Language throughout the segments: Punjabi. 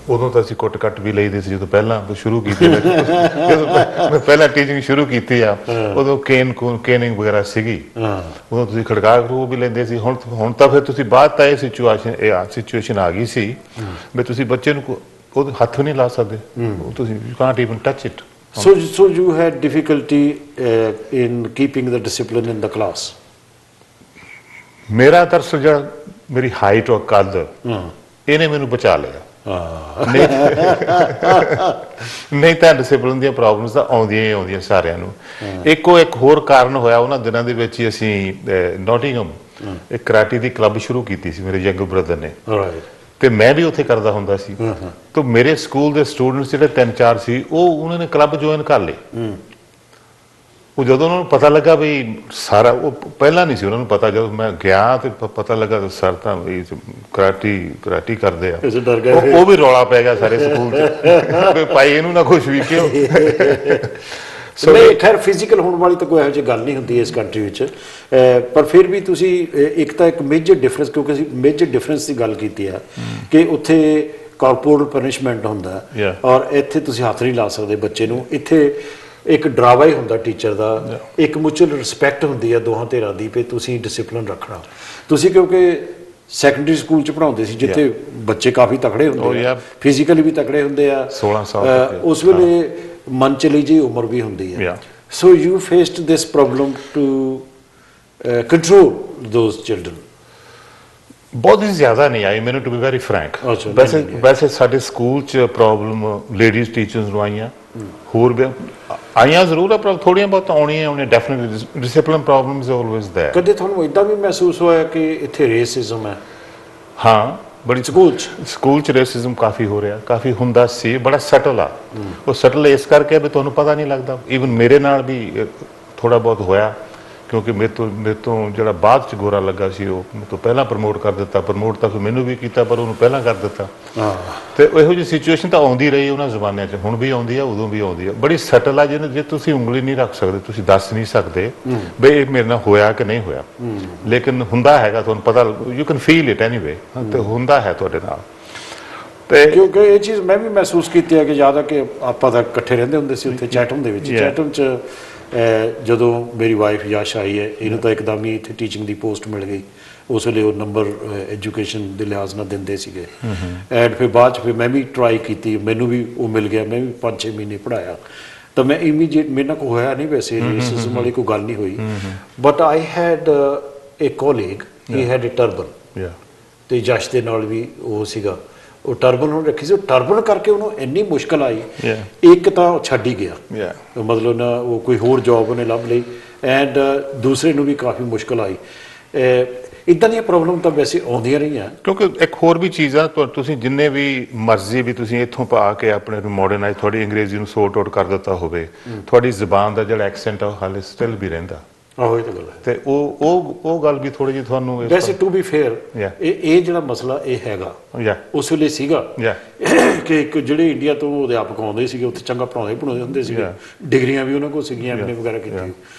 ਉਦੋਂ ਤਾਂ ਅਸੀਂ ਕੁੱਟ ਕੱਟ ਵੀ ਲਈਦੇ ਸੀ ਜਦੋਂ ਪਹਿਲਾਂ ਸ਼ੁਰੂ ਕੀਤੀ ਜਦੋਂ ਮੈਂ ਪਹਿਲਾਂ ਟੀਚਿੰਗ ਸ਼ੁਰੂ ਕੀਤੀ ਆ ਉਦੋਂ ਕੇਨਿੰਗ ਵਗੈਰਾ ਸੀਗੀ ਉਦੋਂ ਤੁਸੀਂ ਖੜਕਾ ਖੜੂ ਵੀ ਲੈਂਦੇ ਸੀ ਹੁਣ ਤਾਂ ਫਿਰ ਤੁਸੀਂ ਬਾਅਦ ਤਾਂ ਇਹ ਸਿਚੁਏਸ਼ਨ ਆ ਗਈ ਸੀ ਵੀ ਤੁਸੀਂ ਬੱਚੇ ਨੂੰ ਉਹਦੇ ਹੱਥ ਨਹੀਂ ਲਾ ਸਕਦੇ ਤੁਸੀਂ you Kant even touch it So you had difficulty in keeping the discipline in the class? ਮੇਰਾ ਦਰਅਸਲ ਜਿਹੜਾ ਮੇਰੀ ਹਾਈਟ ਔਰ ਕੱਦ ਇਹਨੇ ਮੈਨੂੰ ਬਚਾ ਲਿਆ ਨਹੀਂ ਤਾਂ ਡਿਸਿਪਲਿਨ ਦੀਆਂ ਪ੍ਰੋਬਲਮਸ ਤਾਂ ਆਉਂਦੀਆਂ ਹੀ ਆਉਂਦੀਆਂ ਸਾਰਿਆਂ ਨੂੰ ਇੱਕ ਹੋਰ ਕਾਰਨ ਹੋਇਆ ਉਹਨਾਂ ਦਿਨਾਂ ਦੇ ਵਿੱਚ ਹੀ ਅਸੀਂ ਨੋਟਿੰਗਮ ਇੱਕ ਕਰਾਟੇ ਦੀ ਕਲੱਬ ਸ਼ੁਰੂ ਕੀਤੀ ਸੀ ਮੇਰੇ ਯੰਗ ਬ੍ਰਦਰ ਨੇ ਤੇ ਮੈਂ ਵੀ ਉੱਥੇ ਕਰਦਾ ਹੁੰਦਾ ਸੀ ਤੇ ਮੇਰੇ ਸਕੂਲ ਦੇ ਸਟੂਡੈਂਟਸ ਜਿਹੜੇ 3-4 ਸੀ ਉਹਨਾਂ ਨੇ ਕਲੱਬ ਜੁਆਇਨ ਕਰ ਲਏ ਉਹ ਜਦੋਂ ਉਹਨਾਂ ਨੂੰ ਪਤਾ ਲੱਗਾ ਵੀ ਸਾਰਾ ਉਹ ਪਹਿਲਾਂ ਨਹੀਂ ਸੀ ਉਹਨਾਂ ਨੂੰ ਪਤਾ ਜਦੋਂ ਮੈਂ ਗਿਆ ਤੇ ਪਤਾ ਲੱਗਾ ਸਰ ਤਾਂ ਕਰਾਟੀ ਕਰਦੇ ਆ ਉਹ ਵੀ ਰੌਲਾ ਪੈ ਗਿਆ ਸਾਰੇ ਸਕੂਲ 'ਚ ਭਾਈ ਇਹਨੂੰ ਨਾ ਕੁਛ ਵੀ ਕਿਉਂ ਨਹੀਂ ਖੈਰ ਫਿਜ਼ੀਕਲ ਹੋਣ ਵਾਲੀ ਤਾਂ ਕੋਈ ਇਹੋ ਜਿਹੀ ਗੱਲ ਨਹੀਂ ਹੁੰਦੀ ਇਸ ਕੰਟਰੀ ਵਿੱਚ ਪਰ ਫਿਰ ਵੀ ਤੁਸੀਂ ਇੱਕ ਮੇਜਰ ਡਿਫਰੈਂਸ ਕਿਉਂਕਿ ਅਸੀਂ ਮੇਜਰ ਡਿਫਰੈਂਸ ਦੀ ਗੱਲ ਕੀਤੀ ਆ ਕਿ ਉੱਥੇ ਕਾਰਪੋਰਲ ਪਨਿਸ਼ਮੈਂਟ ਹੁੰਦਾ ਔਰ ਇੱਥੇ ਤੁਸੀਂ ਹੱਥ ਨਹੀਂ ਲਾ ਸਕਦੇ ਬੱਚੇ ਨੂੰ ਇੱਥੇ ਇੱਕ ਡਰਾਵਾ ਹੀ ਹੁੰਦਾ ਟੀਚਰ ਦਾ ਇੱਕ ਮੁਚੁਅਲ ਰਿਸਪੈਕਟ ਹੁੰਦੀ ਆ ਦੋਹਾਂ ਧਿਰਾਂ ਦੀ ਵੀ ਤੁਸੀਂ ਡਿਸਿਪਲਿਨ ਰੱਖਣਾ ਤੁਸੀਂ ਕਿਉਂਕਿ ਸੈਕੰਡਰੀ ਸਕੂਲ 'ਚ ਪੜ੍ਹਾਉਂਦੇ ਸੀ ਜਿੱਥੇ ਬੱਚੇ ਕਾਫੀ ਤਕੜੇ ਹੁੰਦੇ ਆ ਫਿਜ਼ੀਕਲੀ ਵੀ ਤਕੜੇ ਹੁੰਦੇ ਆ 16 ਸਾਲ ਉਸ ਵੇਲੇ ਮਨ ਚਲੀ ਜੀ ਉਮਰ ਵੀ ਹੁੰਦੀ ਹੈ so you faced this problem to control those children ਬਹੁਤ ਹੀ ਜ਼ਿਆਦਾ ਨਹੀਂ ਆਈ ਮੈਨੂੰ ਟੂ ਬੀ ਵੈਰੀ ਫਰੈਂਕ ਵੈਸੇ ਸਾਡੇ ਸਕੂਲ 'ਚ ਪ੍ਰੋਬਲਮ ਲੇਡੀਜ਼ ਟੀਚਰਸ ਨੂੰ ਆਈਆਂ ਹੋਰ ਵੀ ਆਈਆਂ ਜ਼ਰੂਰ ਆ ਪਰ ਥੋੜ੍ਹੀਆਂ ਬਹੁਤ ਆਉਣੀਆਂ definitely discipline problems always there ਕਦੇ ਤੁਹਾਨੂੰ ਇੱਦਾਂ ਵੀ ਮਹਿਸੂਸ ਹੋਇਆ ਕਿ ਇੱਥੇ ਰੇਸਿਜ਼ਮ ਹੈ ਹਾਂ ਬੜੀ ਸਕੂਲ 'ਚ ਰੇਸਿਜ਼ਮ ਕਾਫੀ ਹੋ ਰਿਹਾ ਕਾਫੀ ਹੁੰਦਾ ਸੀ ਬੜਾ ਸਟਲ ਆ ਉਹ ਸਟਲ ਇਸ ਕਰਕੇ ਵੀ ਤੁਹਾਨੂੰ ਪਤਾ ਨਹੀਂ ਲੱਗਦਾ ਈਵਨ ਮੇਰੇ ਨਾਲ ਵੀ ਥੋੜਾ ਬਹੁਤ ਹੋਇਆ ਕਿਉਂਕਿ ਮੇਰੇ ਤੋਂ ਜਿਹੜਾ ਬਾਅਦ 'ਚ ਗੋਰਾ ਲੱਗਾ ਸੀ ਉਹ ਮੇਰੇ ਤੋਂ ਪਹਿਲਾਂ ਪ੍ਰਮੋਟ ਕਰ ਦਿੱਤਾ ਪ੍ਰਮੋਟ ਤਾਂ ਫਿਰ ਮੈਨੂੰ ਵੀ ਕੀਤਾ ਪਰ ਉਹਨੂੰ ਪਹਿਲਾਂ ਕਰ ਦਿੱਤਾ ਤੇ ਇਹੋ ਜਿਹੀ ਸਿਚੁਏਸ਼ਨ ਤਾਂ ਆਉਂਦੀ ਰਹੀ ਉਹਨਾਂ ਜ਼ਮਾਨਿਆਂ 'ਚ ਹੁਣ ਵੀ ਆਉਂਦੀ ਆ ਉਦੋਂ ਵੀ ਆਉਂਦੀ ਆ ਬੜੀ ਸਟਲ ਆ ਜੇ ਤੁਸੀਂ ਉਂਗਲੀ ਨਹੀਂ ਰੱਖ ਸਕਦੇ ਤੁਸੀਂ ਦੱਸ ਨਹੀਂ ਸਕਦੇ ਵੀ ਇਹ ਮੇਰੇ ਨਾਲ ਹੋਇਆ ਕਿ ਨਹੀਂ ਹੋਇਆ ਲੇਕਿਨ ਹੁੰਦਾ ਹੈਗਾ ਤੁਹਾਨੂੰ ਪਤਾ you can feel it anyway ਤੇ ਹੁੰਦਾ ਹੈ ਤੁਹਾਡੇ ਨਾਲ ਤੇ ਕਿਉਂਕਿ ਇਹ ਚੀਜ਼ ਮੈਂ ਵੀ ਮਹਿਸੂਸ ਕੀਤੀ ਹੈ ਕਿ ਜ਼ਿਆਦਾ ਕਿ ਆਪਾਂ ਤਾਂ ਇਕੱਠੇ ਰਹਿੰਦੇ ਹੁੰਦੇ ਸੀ ਉੱਥੇ ਚੈਟਮ ਦੇ ਵਿੱਚ ਚੈਟਮ 'ਚ ਜਦੋਂ ਮੇਰੀ ਵਾਈਫ ਯਸ਼ ਆਈ ਹੈ ਇਹਨੂੰ ਤਾਂ ਇੱਕਦਮ ਹੀ ਇੱਥੇ ਟੀਚਿੰਗ ਦੀ ਪੋਸਟ ਮਿਲ ਗਈ ਉਸ ਵੇਲੇ ਉਹ ਨੰਬਰ ਐਜੂਕੇਸ਼ਨ ਦੇ ਲਿਹਾਜ਼ ਨਾਲ ਦਿੰਦੇ ਸੀਗੇ ਐਂਡ ਫਿਰ ਬਾਅਦ 'ਚ ਫਿਰ ਮੈਂ ਵੀ ਟਰਾਈ ਕੀਤੀ ਮੈਨੂੰ ਵੀ ਉਹ ਮਿਲ ਗਿਆ ਮੈਂ ਵੀ 5-6 ਮਹੀਨੇ ਪੜ੍ਹਾਇਆ ਤਾਂ ਮੈਂ ਇਮੀਡੀਏਟ ਮੇਰੇ ਨਾਲ ਕੋਈ ਹੋਇਆ ਨਹੀਂ ਵੈਸੇ ਰੇਸਿਜ਼ਮ ਵਾਲੀ ਕੋਈ ਗੱਲ ਨਹੀਂ ਹੋਈ but I had A colleague he had A turban ਤੇ ਯਸ਼ ਦੇ ਨਾਲ ਵੀ ਉਹ ਸੀਗਾ ਉਹ ਟਰਬਨ ਉਹਨੇ ਰੱਖੀ ਸੀ ਉਹ ਟਰਬਨ ਕਰਕੇ ਉਹਨੂੰ ਇੰਨੀ ਮੁਸ਼ਕਿਲ ਆਈ ਇੱਕ ਤਾਂ ਉਹ ਛੱਡ ਹੀ ਗਿਆ ਮਤਲਬ ਨਾ ਉਹ ਕੋਈ ਹੋਰ ਜੌਬ ਉਹਨੇ ਲੱਭ ਲਈ ਐਂਡ ਦੂਸਰੇ ਨੂੰ ਵੀ ਕਾਫੀ ਮੁਸ਼ਕਿਲ ਆਈ ਇੱਦਾਂ ਦੀਆਂ ਪ੍ਰੋਬਲਮ ਤਾਂ ਵੈਸੇ ਆਉਂਦੀਆਂ ਰਹੀਆਂ ਕਿਉਂਕਿ ਇੱਕ ਹੋਰ ਵੀ ਚੀਜ਼ ਆ ਤੁਸੀਂ ਜਿੰਨੇ ਵੀ ਮਰਜ਼ੀ ਵੀ ਤੁਸੀਂ ਇੱਥੋਂ ਪਾ ਕੇ ਆਪਣੇ ਨੂੰ ਮਾਡਰਨਾਈਜ਼ ਤੁਹਾਡੀ ਅੰਗਰੇਜ਼ੀ ਨੂੰ ਸੋਰਟ ਆਊਟ ਕਰ ਦਿੱਤਾ ਹੋਵੇ ਤੁਹਾਡੀ ਜ਼ਬਾਨ ਦਾ ਜਿਹੜਾ ਐਕਸੈਂਟ ਆ ਉਹ ਹਾਲੇ ਸਟਿਲ ਵੀ ਰਹਿੰਦਾ ਆਹੋ ਇਹ ਤਾਂ ਗੱਲ ਹੈ ਤੇ ਉਹ ਗੱਲ ਵੀ ਥੋੜੀ ਜਿਹੀ ਤੁਹਾਨੂੰ ਵੈਸੇ ਟੂ ਬੀ ਫੇਅਰ ਇਹ ਜਿਹੜਾ ਮਸਲਾ ਇਹ ਹੈਗਾ ਉਸ ਵੇਲੇ ਸੀਗਾ ਕਿ ਜਿਹੜੇ ਇੰਡੀਆ ਤੋਂ ਅਧਿਆਪਕ ਆਉਂਦੇ ਸੀਗੇ ਉੱਥੇ ਚੰਗਾ ਪੜ੍ਹਾਉਂਦੇ ਹੁੰਦੇ ਸੀਗੇ ਡਿਗਰੀਆਂ ਵੀ ਉਹਨਾਂ ਕੋਲ ਸੀਗੀਆਂ ਐਮਏ ਵਗੈਰਾ ਕੀਤੀ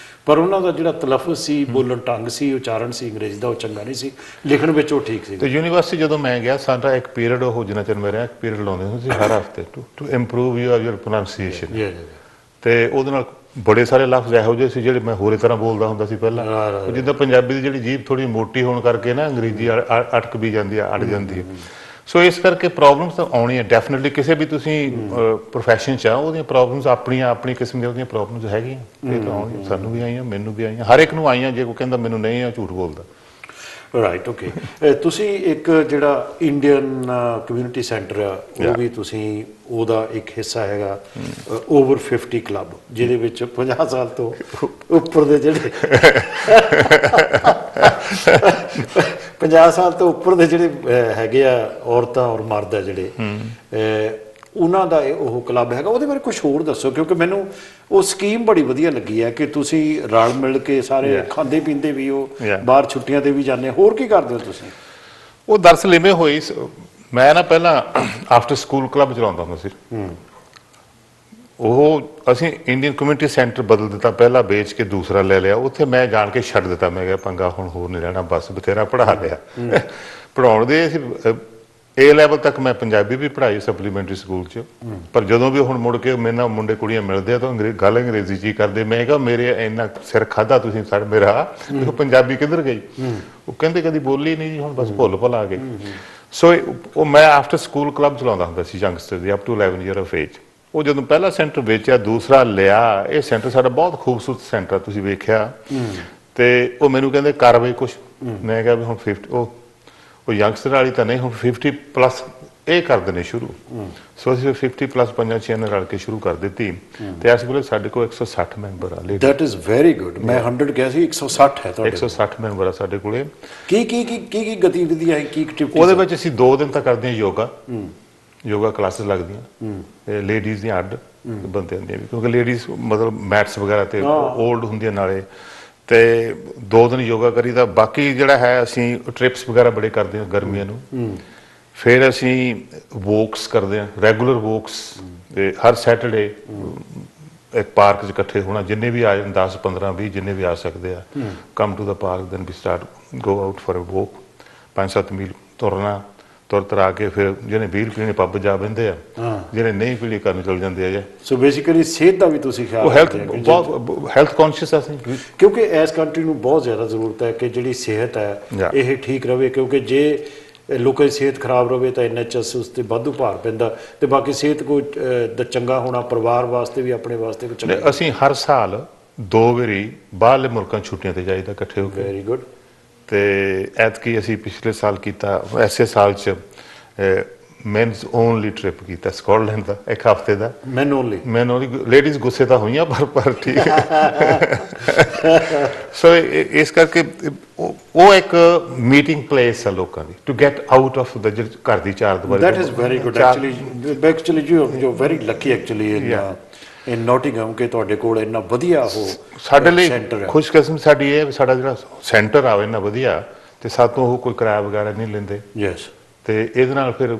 ਪਰ ਉਹਨਾਂ ਦਾ ਜਿਹੜਾ ਤਲਫਜ਼ ਸੀ ਬੋਲਣ ਢੰਗ ਸੀ ਉਚਾਰਨ ਸੀ ਅੰਗਰੇਜ਼ੀ ਦਾ ਉਹ ਚੰਗਾ ਨਹੀਂ ਸੀ ਲਿਖਣ ਵਿੱਚ ਉਹ ਠੀਕ ਸੀ ਤੇ ਯੂਨੀਵਰਸਿਟੀ ਜਦੋਂ ਮੈਂ ਗਿਆ ਸਾਡਾ ਇੱਕ ਪੀਰੀਅਡ ਉਹ ਜਿੰਨਾ ਚਿਰ ਮੈਂ ਰਿਹਾ ਇੱਕ ਪੀਰੀਅਡ ਲਾਉਂਦੇ ਹੁੰਦੇ ਸੀ ਹਰ ਹਫ਼ਤੇ ਟੂ ਇੰਪਰੂਵ ਯੂਰ ਪ੍ਰੋਨਾਂਸੀਏਸ਼ਨ ਤੇ ਉਹਦੇ ਨਾਲ ਬੜੇ ਸਾਰੇ ਲਫ਼ਜ਼ ਇਹੋ ਜਿਹੇ ਸੀ ਜਿਹੜੇ ਮੈਂ ਹੋਰੇ ਤਰ੍ਹਾਂ ਬੋਲਦਾ ਹੁੰਦਾ ਸੀ ਪਹਿਲਾਂ ਜਿੱਦਾਂ ਪੰਜਾਬੀ ਦੀ ਜਿਹੜੀ ਜੀਭ ਥੋੜੀ ਮੋਟੀ ਹੋਣ ਕਰਕੇ ਨਾ ਅੰਗਰੇਜ਼ੀ ਅਟਕ ਵੀ ਜਾਂਦੀ ਆ ਅੜ ਜਾਂਦੀ ਹੈ ਸੋ ਇਸ ਕਰਕੇ ਪ੍ਰੋਬਲਮਸ ਤਾਂ ਆਉਣੀਆਂ ਡੈਫੀਨਿਟਲੀ ਕਿਸੇ ਵੀ ਤੁਸੀਂ ਪ੍ਰੋਫੈਸ਼ਨ 'ਚ ਆ ਉਹਦੀਆਂ ਪ੍ਰੋਬਲਮਸ ਆਪਣੀ ਕਿਸਮ ਦੀਆਂ ਉਹਦੀਆਂ ਪ੍ਰੋਬਲਮਸ ਹੈਗੀਆਂ ਇਹ ਤਾਂ ਆਉਣੀਆਂ ਸਾਨੂੰ ਵੀ ਆਈਆਂ ਮੈਨੂੰ ਵੀ ਆਈਆਂ ਹਰ ਇੱਕ ਨੂੰ ਆਈਆਂ ਜੇ ਕੋਈ ਕਹਿੰਦਾ ਮੈਨੂੰ ਨਹੀਂ ਆ ਝੂਠ ਬੋਲਦਾ ਰਾਈਟ ਓਕੇ ਤੁਸੀਂ ਇੱਕ ਜਿਹੜਾ ਇੰਡੀਅਨ ਕਮਿਊਨਿਟੀ ਸੈਂਟਰ ਆ ਉਹ ਵੀ ਤੁਸੀਂ ਉਹਦਾ ਇੱਕ ਹਿੱਸਾ ਹੈਗਾ ਓਵਰ 50 ਕਲੱਬ ਜਿਹਦੇ ਵਿੱਚ 50 ਸਾਲ ਤੋਂ ਉੱਪਰ ਦੇ ਜਿਹੜੇ 50 ਸਾਲ ਤੋਂ ਉੱਪਰ ਦੇ ਜਿਹੜੇ ਹੈਗੇ ਆ ਔਰਤਾਂ ਔਰ ਮਰਦ ਆ ਜਿਹੜੇ ਉਹਨਾਂ ਦਾ ਉਹ ਕਲੱਬ ਹੈਗਾ ਉਹਦੇ ਬਾਰੇ ਕੁਝ ਹੋਰ ਦੱਸੋ ਕਿਉਂਕਿ ਮੈਨੂੰ ਉਹ ਸਕੀਮ ਬੜੀ ਵਧੀਆ ਲੱਗੀ ਹੈ ਕਿ ਤੁਸੀਂ ਰਲ ਮਿਲ ਕੇ ਸਾਰੇ ਖਾਂਦੇ ਪੀਂਦੇ ਵੀ ਹੋ ਬਾਹਰ ਛੁੱਟੀਆਂ ਤੇ ਵੀ ਜਾਂਦੇ ਹੋਰ ਕੀ ਕਰਦੇ ਹੋ ਤੁਸੀਂ ਉਹ ਦਰਅਸਲ ਇਵੇਂ ਹੋਈ ਮੈਂ ਨਾ ਪਹਿਲਾਂ ਆਫਟਰ ਸਕੂਲ ਕਲੱਬ ਚਲਾਉਂਦਾ ਹੁੰਦਾ ਸੀ ਉਹ ਅਸੀਂ ਇੰਡੀਅਨ ਕਮਿਊਨਿਟੀ ਸੈਂਟਰ ਬਦਲ ਦਿੱਤਾ ਪਹਿਲਾਂ ਵੇਚ ਕੇ ਦੂਸਰਾ ਲੈ ਲਿਆ ਉੱਥੇ ਮੈਂ ਜਾਣ ਕੇ ਛੱਡ ਦਿੱਤਾ ਮੈਂ ਕਿਹਾ ਪੰਗਾ ਹੁਣ ਹੋਰ ਨਹੀਂ ਰਹਿਣਾ ਬਸ ਬਥੇਰਾ ਪੜ੍ਹਾ ਲਿਆ ਪੜ੍ਹਾਉਣ ਦੇ ਅਸੀਂ A ਲੈਵਲ ਤੱਕ ਮੈਂ ਪੰਜਾਬੀ ਵੀ ਪੜ੍ਹਾਈ ਸਪਲੀਮੈਂਟਰੀ ਸਕੂਲ 'ਚ, ਪਰ ਜਦੋਂ ਵੀ ਹੁਣ ਮੁੜ ਕੇ ਮੇਰੇ ਨਾਲ ਮੁੰਡੇ ਕੁੜੀਆਂ ਮਿਲਦੇ ਆ ਤਾਂ ਗੱਲ ਅੰਗਰੇਜ਼ੀ 'ਚ ਹੀ ਕਰਦੇ। ਮੈਂ ਕਿਹਾ ਮੇਰੇ ਇੰਨਾ ਸਿਰ ਖਾਧਾ ਤੁਸੀਂ ਮੇਰਾ, ਦੇਖੋ ਪੰਜਾਬੀ ਕਿੱਧਰ ਗਈ? ਉਹ ਕਹਿੰਦੇ ਕਦੀ ਬੋਲੀ ਨਹੀਂ ਜੀ, ਹੁਣ ਬਸ ਭੁੱਲ ਭੁੱਲ ਆ ਗਏ। ਸੋ ਉਹ ਮੈਂ ਆਫਟਰ ਸਕੂਲ ਕਲੱਬ ਚਲਾਉਂਦਾ ਹੁੰਦਾ ਸੀ ਯੰਗਸਟਰ ਦੀ, up to 11 year of age. ਉਹ ਜਦੋਂ ਪਹਿਲਾ ਸੈਂਟਰ ਵੇਚਿਆ, ਦੂਸਰਾ ਲਿਆ, ਇਹ ਸੈਂਟਰ ਸਾਡਾ ਬਹੁਤ ਖੂਬਸੂਰਤ ਸੈਂਟਰ ਤੁਸੀਂ ਵੇਖਿਆ। ਤੇ ਉਹ ਮੈਨੂੰ ਕਹਿੰਦੇ ਕਰ ਬਈ ਕੁਛ। ਮੈਂ ਕਿਹਾ ਵੀ ਹੁਣ 50 ਉਹ ਯੰਗਸਟਰ ਵਾਲੀ ਤਾਂ ਨਹੀਂ, ਹੁਣ 50 ਪਲੱਸ ਇਹ ਕਰਦੇ ਨੇ ਸ਼ੁਰੂ। ਸੋ ਅਸੀਂ 50 ਪਲੱਸ 5-6 ਨੇ ਰਲ ਕੇ ਸ਼ੁਰੂ ਕਰ ਦਿੱਤੀ। ਤੇ ਇਸ ਵੇਲੇ ਸਾਡੇ ਕੋਲ 160 ਮੈਂਬਰ ਆ। That is very good. ਮੈਂ 100 ਕਿਹਾ ਸੀ, 160 ਹੈ ਤੁਹਾਡੇ। 160 ਮੈਂਬਰ ਆ ਸਾਡੇ ਕੋਲੇ। ਕੀ ਗਤੀਵਿਧੀਆਂ ਕੀ ਐਕਟੀਵਿਟੀਜ਼? ਉਹਦੇ ਵਿੱਚ ਅਸੀਂ 2 ਦਿਨ ਤਾਂ ਕਰਦੇ ਹਾਂ ਯੋਗਾ ਕਲਾਸਿਸ ਲੱਗਦੀਆਂ, ਲੇਡੀਜ਼ ਦੀਆਂ ਅੱਡ, ਬੰਦਿਆਂ ਦੀਆਂ ਵੀ, ਕਿਉਂਕਿ ਲੇਡੀਜ਼ ਮਤਲਬ ਮੈਟਸ ਵਗੈਰਾ ਤੇ ਓਲਡ ਹੁੰਦੀਆਂ ਨਾਲੇ। ਤੇ 2 ਦਿਨ ਯੋਗਾ ਕਰੀਦਾ। ਬਾਕੀ ਜਿਹੜਾ ਹੈ ਅਸੀਂ ਟ੍ਰਿਪਸ ਵਗੈਰਾ ਬੜੇ ਕਰਦੇ ਹਾਂ ਗਰਮੀਆਂ ਨੂੰ। ਫਿਰ ਅਸੀਂ ਵੋਕਸ ਕਰਦੇ ਹਾਂ, ਰੈਗੂਲਰ ਵੋਕਸ। ਤੇ ਹਰ ਸੈਟਰਡੇ ਇੱਕ ਪਾਰਕ 'ਚ ਇਕੱਠੇ ਹੋਣਾ, ਜਿੰਨੇ ਵੀ ਆ ਜਾਣ, 10, 15, 20 ਜਿੰਨੇ ਵੀ ਆ ਸਕਦੇ ਆ। Come to the park, then we start go out for a walk. 5-7 ਮੀਲ ਤੁਰਨਾ, ਤੁਰ ਆ ਕੇ ਫਿਰ ਜਿਹਨੇ ਬੀਰ ਪੀਣੇ ਪੱਬ ਜਾ ਬਹਿੰਦੇ ਆ, ਜਿਹਨੇ ਨਹੀਂ ਪੀਣੀ ਘਰ ਨੂੰ ਚਲ ਜਾਂਦੇ ਆ। ਸੋ ਬੇਸਿਕਲੀ ਸਿਹਤ ਦਾ ਵੀ ਤੁਸੀਂ ਖਿਆਲ ਰੱਖਦੇ ਹੋ? ਹੈਲਥ ਕੌਨਸ਼ੀਅਸ ਆ ਅਸੀਂ, ਕਿਉਂਕਿ ਇਸ ਕੰਟਰੀ ਨੂੰ ਬਹੁਤ ਜ਼ਿਆਦਾ ਜ਼ਰੂਰਤ ਹੈ ਕਿ ਜਿਹੜੀ ਸਿਹਤ ਹੈ ਇਹ ਠੀਕ ਰਵੇ। ਕਿਉਂਕਿ ਜੇ ਲੋਕਾਂ ਦੀ ਸਿਹਤ ਖਰਾਬ ਰਵੇ ਤਾਂ NHS ਉਸ 'ਤੇ ਵਾਧੂ ਭਾਰ ਪੈਂਦਾ। ਤੇ ਬਾਕੀ ਸਿਹਤ ਕੋਈ ਚੰਗਾ ਹੋਣਾ ਪਰਿਵਾਰ ਵਾਸਤੇ ਵੀ, ਆਪਣੇ ਵਾਸਤੇ ਵੀ ਚੰਗਾ। ਅਸੀਂ ਹਰ ਸਾਲ 2 ਵਾਰੀ ਬਾਹਰਲੇ ਮੁਲਕਾਂ ਛੁੱਟੀਆਂ ਤੇ ਜਾਈਦਾ ਇਕੱਠੇ ਹੋ ਕੇ। Very good. ਤੇ ਐਤਕੀ ਅਸੀਂ ਪਿਛਲੇ ਸਾਲ ਕੀਤਾ, ਐਸੇ ਸਾਲ 'ਚ ਮੈਨਸ ਓਨਲੀ ਟ੍ਰਿਪ ਕੀਤਾ ਸਕਾਟਲੈਂਡ ਦਾ, 1 ਹਫ਼ਤੇ ਦਾ। ਮੈਨ ਓਨਲੀ ਲੇਡੀਜ਼ ਗੁੱਸੇ ਤਾਂ ਹੋਈਆਂ ਪਰ ਠੀਕ ਹੈ। ਸੋ ਇਸ ਕਰਕੇ ਉਹ ਇੱਕ ਮੀਟਿੰਗ ਪਲੇਸ ਆ ਲੋਕਾਂ ਦੀ, to get out of the ਘਰ ਦੀ ਚਾਰ ਦੀਵਾਰੀ। That is very good actually you very lucky actually in Nottingham ਕਿ ਤੁਹਾਡੇ ਕੋਲ ਇੰਨਾ ਵਧੀਆ ਉਹ ਸਾਡੇ ਲਈ ਖੁਸ਼ਕਿਸਮਤ ਸਾਡੀ ਇਹ ਸਾਡਾ ਜਿਹੜਾ ਸੈਂਟਰ ਆਵੇ ਇੰਨਾ ਵਧੀਆ, ਤੇ ਸਾਤੋਂ ਉਹ ਕੋਈ ਕਿਰਾਇਆ ਵਗੈਰਾ ਨਹੀਂ ਲੈਂਦੇ। ਯੈਸ। ਤੇ ਇਹਦੇ ਨਾਲ ਫਿਰ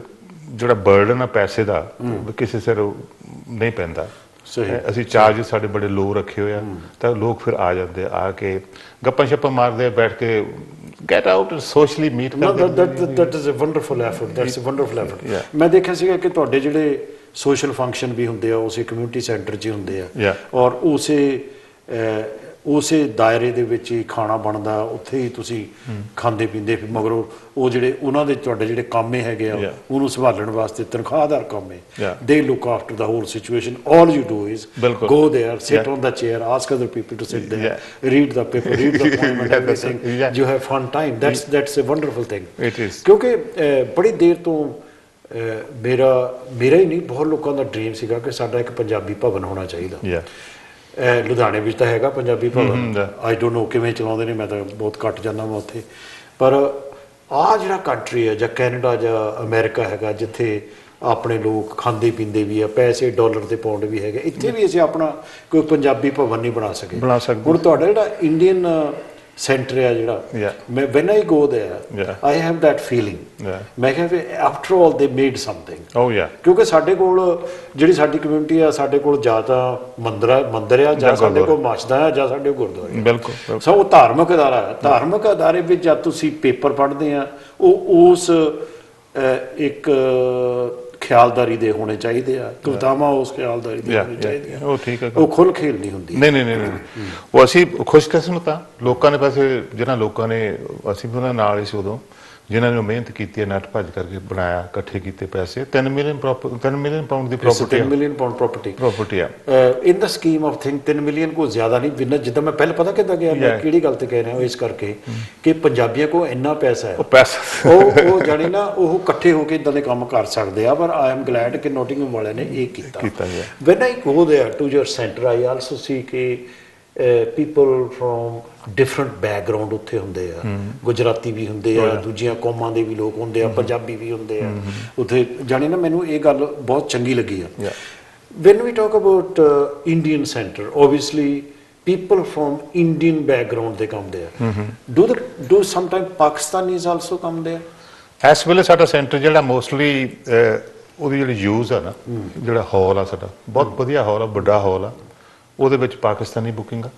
ਜਿਹੜਾ ਬਰਡਨ ਆ ਪੈਸੇ ਦਾ ਕਿਸੇ ਸਿਰ ਨਹੀਂ ਪੈਂਦਾ। ਅਸੀਂ ਚਾਰਜ ਸਾਡੇ ਬੜੇ ਲੋ ਰੱਖੇ ਹੋਏ ਆ, ਤਾਂ ਲੋਕ ਫਿਰ ਆ ਜਾਂਦੇ, ਆ ਕੇ ਗੱਪਾਂ ਛੱਪਾਂ ਮਾਰਦੇ, ਬੈਠ ਕੇ get out and socially meet ਕਰਦੇ। that is a wonderful effort, that's a wonderful effort। ਮੈਂ ਦੇਖਿਆ ਸੀਗਾ ਕਿ ਤੁਹਾਡੇ ਜਿਹੜੇ ਸੋਸ਼ਲ ਫੰਕਸ਼ਨ ਵੀ ਹੁੰਦੇ ਆ ਉਸੇ ਕਮਿਊਨਿਟੀ ਸੈਂਟਰ 'ਚ ਹੀ ਹੁੰਦੇ ਆ, ਔਰ ਉਸੇ ਦਾਇਰੇ ਦੇ ਵਿੱਚ ਹੀ ਖਾਣਾ ਬਣਦਾ, ਉੱਥੇ ਹੀ ਤੁਸੀਂ ਖਾਂਦੇ ਪੀਂਦੇ। ਮਗਰੋਂ ਉਹ ਜਿਹੜੇ ਉਹਨਾਂ ਦੇ ਤੁਹਾਡੇ ਜਿਹੜੇ ਕਾਮੇ ਹੈਗੇ ਆ ਉਹਨੂੰ ਸੰਭਾਲਣ ਵਾਸਤੇ ਤਨਖਾਹਦਾਰ ਕਾਮੇ, they look after the whole situation. All you do is go there, sit on the chair, ask other people to sit there, read the paper, read the poem and everything. You have fun time. That's a wonderful thing. It is. ਕਿਉਂਕਿ ਬੜੀ ਦੇਰ ਤੋਂ ਮੇਰਾ ਹੀ ਨਹੀਂ, ਬਹੁਤ ਲੋਕਾਂ ਦਾ ਡ੍ਰੀਮ ਸੀਗਾ ਕਿ ਸਾਡਾ ਇੱਕ ਪੰਜਾਬੀ ਭਵਨ ਹੋਣਾ ਚਾਹੀਦਾ। ਲੁਧਿਆਣੇ ਵਿੱਚ ਤਾਂ ਹੈਗਾ ਪੰਜਾਬੀ ਭਵਨ, ਆਈ ਡੋਂਟ ਨੋ ਕਿਵੇਂ ਚਲਾਉਂਦੇ ਨੇ, ਮੈਂ ਤਾਂ ਬਹੁਤ ਘੱਟ ਜਾਂਦਾ ਮੈਂ ਉੱਥੇ। ਪਰ ਆਹ ਜਿਹੜਾ ਕੰਟਰੀ ਹੈ ਜਾਂ ਕੈਨੇਡਾ ਜਾਂ ਅਮਰੀਕਾ ਹੈਗਾ, ਜਿੱਥੇ ਆਪਣੇ ਲੋਕ ਖਾਂਦੇ ਪੀਂਦੇ ਵੀ ਆ, ਪੈਸੇ ਡਾਲਰ ਤੇ ਪਾਉਂਡ ਵੀ ਹੈਗੇ, ਇੱਥੇ ਵੀ ਅਸੀਂ ਆਪਣਾ ਕੋਈ ਪੰਜਾਬੀ ਭਵਨ ਨਹੀਂ ਬਣਾ ਸਕੇ। ਹੁਣ ਤੁਹਾਡਾ ਜਿਹੜਾ ਇੰਡੀਅਨ ਸੈਂਟਰ ਆ ਜਿਹੜਾ, ਮੈਂ van I go there I have that feeling. ਮੈਂ ਕਿਹਾ ਵੀ ਆਫਟਰ ਆਲ ਦੇ ਮੇਡ ਸਮਥਿੰਗ। ਕਿਉਂਕਿ ਸਾਡੇ ਕੋਲ ਜਿਹੜੀ ਸਾਡੀ ਕਮਿਊਨਿਟੀ ਆ, ਸਾਡੇ ਕੋਲ ਜਾਂ ਤਾਂ ਮੰਦਰ ਆ, ਜਾਂ ਸਾਡੇ ਕੋਲ ਮਸਜਿਦਾਂ ਆ, ਜਾਂ ਸਾਡੇ ਗੁਰਦੁਆਰੇ। ਬਿਲਕੁਲ। ਸੋ ਉਹ ਧਾਰਮਿਕ ਅਦਾਰਾ ਹੈ। ਧਾਰਮਿਕ ਅਦਾਰੇ ਵਿੱਚ ਜਦ ਤੁਸੀਂ ਪੇਪਰ ਪੜ੍ਹਦੇ ਆ, ਉਹ ਉਸ ਇੱਕ ਖਿਆਲਦਾਰੀ ਦੇ ਹੋਣੇ ਚਾਹੀਦੇ ਆ, ਕਵਿਤਾਵਾਂ ਉਸ ਖਿਆਲਦਾਰੀ ਦੇ ਹੋਣੀ ਚਾਹੀਦੀਆਂ। ਉਹ ਠੀਕ ਹੈ, ਉਹ ਖੁੱਲ ਖੇਲ ਨਹੀਂ ਹੁੰਦੀ। ਨਹੀਂ। ਉਹ ਅਸੀਂ ਖੁਸ਼ਕਿਸਮਤ ਆ, ਲੋਕਾਂ ਨੇ ਵੈਸੇ ਜਿਹਨਾਂ ਲੋਕਾਂ ਨੇ, ਅਸੀਂ ਵੀ ਉਹਨਾਂ ਨਾਲ ਹੀ ਸੀ ਉਦੋਂ, ਜਿਨ੍ਹਾਂ ਨੇ ਮਿਹਨਤ ਕੀਤੀ ਹੈ, ਨੱਠ ਭੱਜ ਕਰਕੇ ਬਣਾਇਆ, ਇਕੱਠੇ ਕੀਤੇ ਪੈਸੇ। 3 ਮਿਲੀਅਨ ਪਾਉਂਡ ਦੀ ਪ੍ਰਾਪਰਟੀ। 3 ਮਿਲੀਅਨ ਪਾਉਂਡ ਪ੍ਰਾਪਰਟੀ ਆ। ਇਨ ਦਾ ਸਕੀਮ ਆਫ ਥਿੰਗ 3 ਮਿਲੀਅਨ ਕੋਈ ਜ਼ਿਆਦਾ ਨਹੀਂ। ਜਿੱਦਾਂ ਮੈਂ ਪਹਿਲਾਂ ਪਤਾ ਕਿੱਦਾਂ ਗਿਆ, ਮੈਂ ਕਿਹੜੀ ਗੱਲ ਤੇ ਕਹਿ ਰਿਹਾ, ਇਸ ਕਰਕੇ ਕਿ ਪੰਜਾਬੀਆਂ ਕੋਲ ਇੰਨਾ ਪੈਸਾ ਹੈ, ਉਹ ਜਾਣੀ ਨਾ ਉਹ ਇਕੱਠੇ ਹੋ ਕੇ ਇਦਾਂ ਦੇ ਕੰਮ ਕਰ ਸਕਦੇ ਆ। ਪਰ ਆਈ ਐਮ ਗਲੈਡ ਕਿ ਨੋਟਿੰਗਹਮ ਵਾਲਿਆਂ ਨੇ ਇਹ ਕੀਤਾ। When I go there to your centre, I also see ਕਿ ਪੀਪਲ ਫਰੋਮ ਡਿਫਰੈਂਟ ਬੈਕਗਰਾਉਂਡ ਉੱਥੇ ਹੁੰਦੇ ਆ। ਗੁਜਰਾਤੀ ਵੀ ਹੁੰਦੇ ਆ, ਦੂਜੀਆਂ ਕੌਮਾਂ ਦੇ ਵੀ ਲੋਕ ਹੁੰਦੇ ਆ, ਪੰਜਾਬੀ ਵੀ ਹੁੰਦੇ ਆ ਉੱਥੇ। ਜਾਣੀ ਨਾ ਮੈਨੂੰ ਇਹ ਗੱਲ ਬਹੁਤ ਚੰਗੀ ਲੱਗੀ ਆ। When we talk about Indian centre, obviously people from Indian background they come there. Do sometimes Pakistanis also come there? ਇਸ ਵੇਲੇ ਸਾਡਾ ਸੈਂਟਰ ਜਿਹੜਾ ਮੋਸਟਲੀ ਉਹਦੀ ਜਿਹੜੀ ਯੂਜ਼ ਆ ਨਾ, ਜਿਹੜਾ ਹਾਲ ਆ ਸਾਡਾ ਬਹੁਤ ਵਧੀਆ ਹਾਲ ਆ, ਵੱਡਾ ਹਾਲ ਆ। ਉਹਦੇ ਵਿੱਚ ਪਾਕਿਸਤਾਨੀ ਬੁਕਿੰਗ ਆ,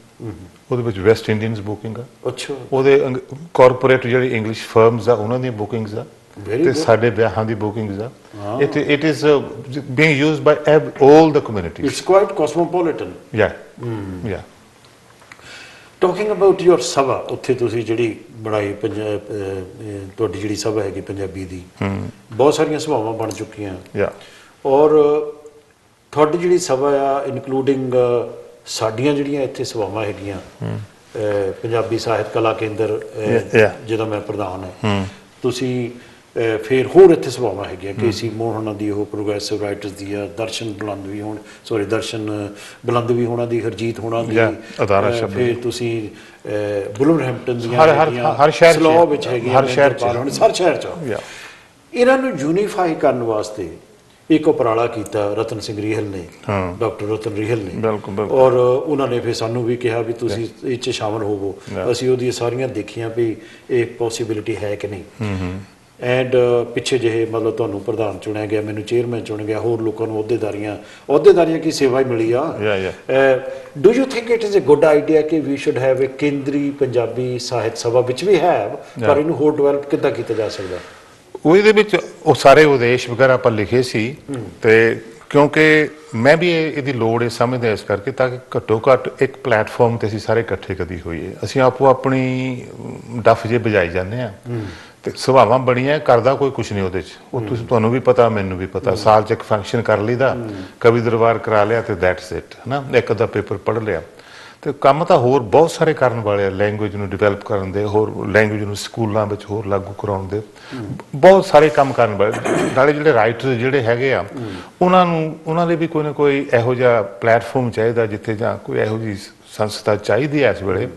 ਉਹਦੇ ਵਿੱਚ ਵੈਸਟ ਇੰਡੀਅਨਸ ਬੁਕਿੰਗ ਆ। ਅੱਛਾ। ਉਹਦੇ ਕਾਰਪੋਰੇਟ ਜਿਹੜੀ ਇੰਗਲਿਸ਼ ਫਰਮਸ ਆ ਉਹਨਾਂ ਦੀਆਂ ਬੁਕਿੰਗਸ ਆ। Very ਤੇ good. ਸਾਡੇ ਵਿਆਹਾਂ ਦੀ ਬੁਕਿੰਗਸ ਆ it is being used by all the communities. It's quite cosmopolitan. Yeah. Talking about your sabha, ਉੱਥੇ ਤੁਸੀਂ ਜਿਹੜੀ ਬਣਾਈ ਤੁਹਾਡੀ ਜਿਹੜੀ ਸਭਾ ਹੈਗੀ ਪੰਜਾਬੀ ਦੀ, ਬਹੁਤ ਸਾਰੀਆਂ ਸਭਾਵਾਂ ਬਣ ਚੁੱਕੀਆਂ। ਔਰ ਤੁਹਾਡੀ ਜਿਹੜੀ ਸਭਾ ਆ ਇਨਕਲੂਡਿੰਗ ਸਾਡੀਆਂ ਜਿਹੜੀਆਂ ਇੱਥੇ ਸਭਾਵਾਂ ਹੈਗੀਆਂ, ਪੰਜਾਬੀ ਸਾਹਿਤ ਕਲਾ ਕੇਂਦਰ ਜਿਹਦਾ ਮੈਂ ਪ੍ਰਧਾਨ ਹੈ, ਤੁਸੀਂ ਫਿਰ ਹੋਰ ਇੱਥੇ ਸਭਾਵਾਂ ਹੈਗੀਆਂ ਕੇਸੀ ਮੋਹਨ ਦੀ, ਉਹ ਪ੍ਰੋਗਰੈਸਿਵ ਰਾਈਟਰਸ ਦੀ ਆ, ਦਰਸ਼ਨ ਬੁਲੰਦਵੀ ਹੋਣਾ ਦੀ, ਹਰਜੀਤ ਹੋਣਾ ਦੀ, ਫਿਰ ਤੁਸੀਂ ਬੁਲਵਰਹੈਂਪਟਨ ਦੀਆਂ ਹਰ ਸ਼ਹਿਰ ਸਲੋ ਵਿੱਚ ਹੈਗੀਆਂ, ਹਰ ਸ਼ਹਿਰ ਚ ਇਹਨਾਂ ਨੂੰ ਯੂਨੀਫਾਈ ਕਰਨ ਵਾਸਤੇ ਇੱਕ ਉਪਰਾਲਾ ਕੀਤਾ ਰਤਨ ਸਿੰਘ ਰੀਹਲ ਨੇ, ਡਾਕਟਰ ਰਤਨ ਰੀਹਲ ਨੇ, ਔਰ ਉਹਨਾਂ ਨੇ ਫਿਰ ਸਾਨੂੰ ਵੀ ਕਿਹਾ ਵੀ ਤੁਸੀਂ ਇਹ 'ਚ ਸ਼ਾਮਲ ਹੋਵੋ। ਅਸੀਂ ਉਹਦੀਆਂ ਸਾਰੀਆਂ ਦੇਖੀਆਂ ਵੀ ਇਹ ਪੋਸੀਬਿਲਿਟੀ ਹੈ ਕਿ ਨਹੀਂ। ਐਂਡ ਪਿੱਛੇ ਜਿਹੇ ਮਤਲਬ ਤੁਹਾਨੂੰ ਪ੍ਰਧਾਨ ਚੁਣਿਆ ਗਿਆ, ਮੈਨੂੰ ਚੇਅਰਮੈਨ ਚੁਣ ਗਿਆ, ਹੋਰ ਲੋਕਾਂ ਨੂੰ ਅਹੁਦੇਦਾਰੀਆਂ ਕੀ ਸੇਵਾ ਹੀ ਮਿਲੀ ਆ। Do you think it is a good idea ਕਿ ਵੀ ਸ਼ੁੱਡ ਹੈਵ ਅ ਕੇਂਦਰੀ ਪੰਜਾਬੀ ਸਾਹਿਤ ਸਭਾ, ਵਿੱਚ ਵੀ ਹੈ, ਪਰ ਇਹਨੂੰ ਹੋਰ ਡਿਵੈਲਪ ਕਿੱਦਾਂ ਕੀਤਾ ਜਾ ਸਕਦਾ? ਉਹਦੇ ਵਿੱਚ ਉਹ ਸਾਰੇ ਉਦੇਸ਼ ਵਗੈਰਾ ਆਪਾਂ ਲਿਖੇ ਸੀ, ਤੇ ਕਿਉਂਕਿ ਮੈਂ ਵੀ ਇਹਦੀ ਲੋੜ ਇਹ ਸਮਝਦਾ ਇਸ ਕਰਕੇ ਤਾਂ ਕਿ ਘੱਟੋ ਘੱਟ ਇੱਕ ਪਲੇਟਫਾਰਮ ਤੇ ਅਸੀਂ ਸਾਰੇ ਇਕੱਠੇ ਕਦੀ ਹੋਈਏ। ਅਸੀਂ ਆਪੋ ਆਪਣੀ ਡੱਫ ਜੇ ਵਜਾਈ ਜਾਂਦੇ ਆ ਤੇ ਸਭਾਵਾਂ ਬਣੀਆਂ, ਕਰਦਾ ਕੋਈ ਕੁਛ ਨਹੀਂ ਉਹਦੇ 'ਚ। ਉਹ ਤੁਹਾਨੂੰ ਵੀ ਪਤਾ, ਮੈਨੂੰ ਵੀ ਪਤਾ, ਸਾਲ 'ਚ ਇੱਕ ਫੰਕਸ਼ਨ ਕਰ ਲਈਦਾ, ਕਵੀ ਦਰਬਾਰ ਕਰਾ ਲਿਆ ਤੇ ਦੈਟਸ ਇਟ, ਹੈ ਨਾ, ਇੱਕ ਅੱਧਾ ਪੇਪਰ ਪੜ੍ਹ ਲਿਆ। ਤੇ ਕੰਮ ਤਾਂ ਹੋਰ ਬਹੁਤ ਸਾਰੇ ਕਰਨ ਵਾਲੇ ਆ, ਲੈਂਗੁਏਜ ਨੂੰ ਡਿਵੈਲਪ ਕਰਨ ਦੇ, ਹੋਰ ਲੈਂਗੁਏਜ ਨੂੰ ਸਕੂਲਾਂ ਵਿੱਚ ਹੋਰ ਲਾਗੂ ਕਰਾਉਣ ਦੇ, ਬਹੁਤ ਸਾਰੇ ਕੰਮ ਕਰਨ ਵਾਲੇ। ਨਾਲੇ ਜਿਹੜੇ ਰਾਈਟਰ ਜਿਹੜੇ ਹੈਗੇ ਆ, ਉਹਨਾਂ ਦੇ ਵੀ ਕੋਈ ਨਾ ਕੋਈ ਇਹੋ ਜਿਹਾ ਪਲੇਟਫਾਰਮ ਚਾਹੀਦਾ ਜਿੱਥੇ, ਜਾਂ ਕੋਈ ਇਹੋ ਜਿਹੀ ਸੰਸਥਾ ਚਾਹੀਦੀ ਹੈ ਇਸ ਵੇਲੇ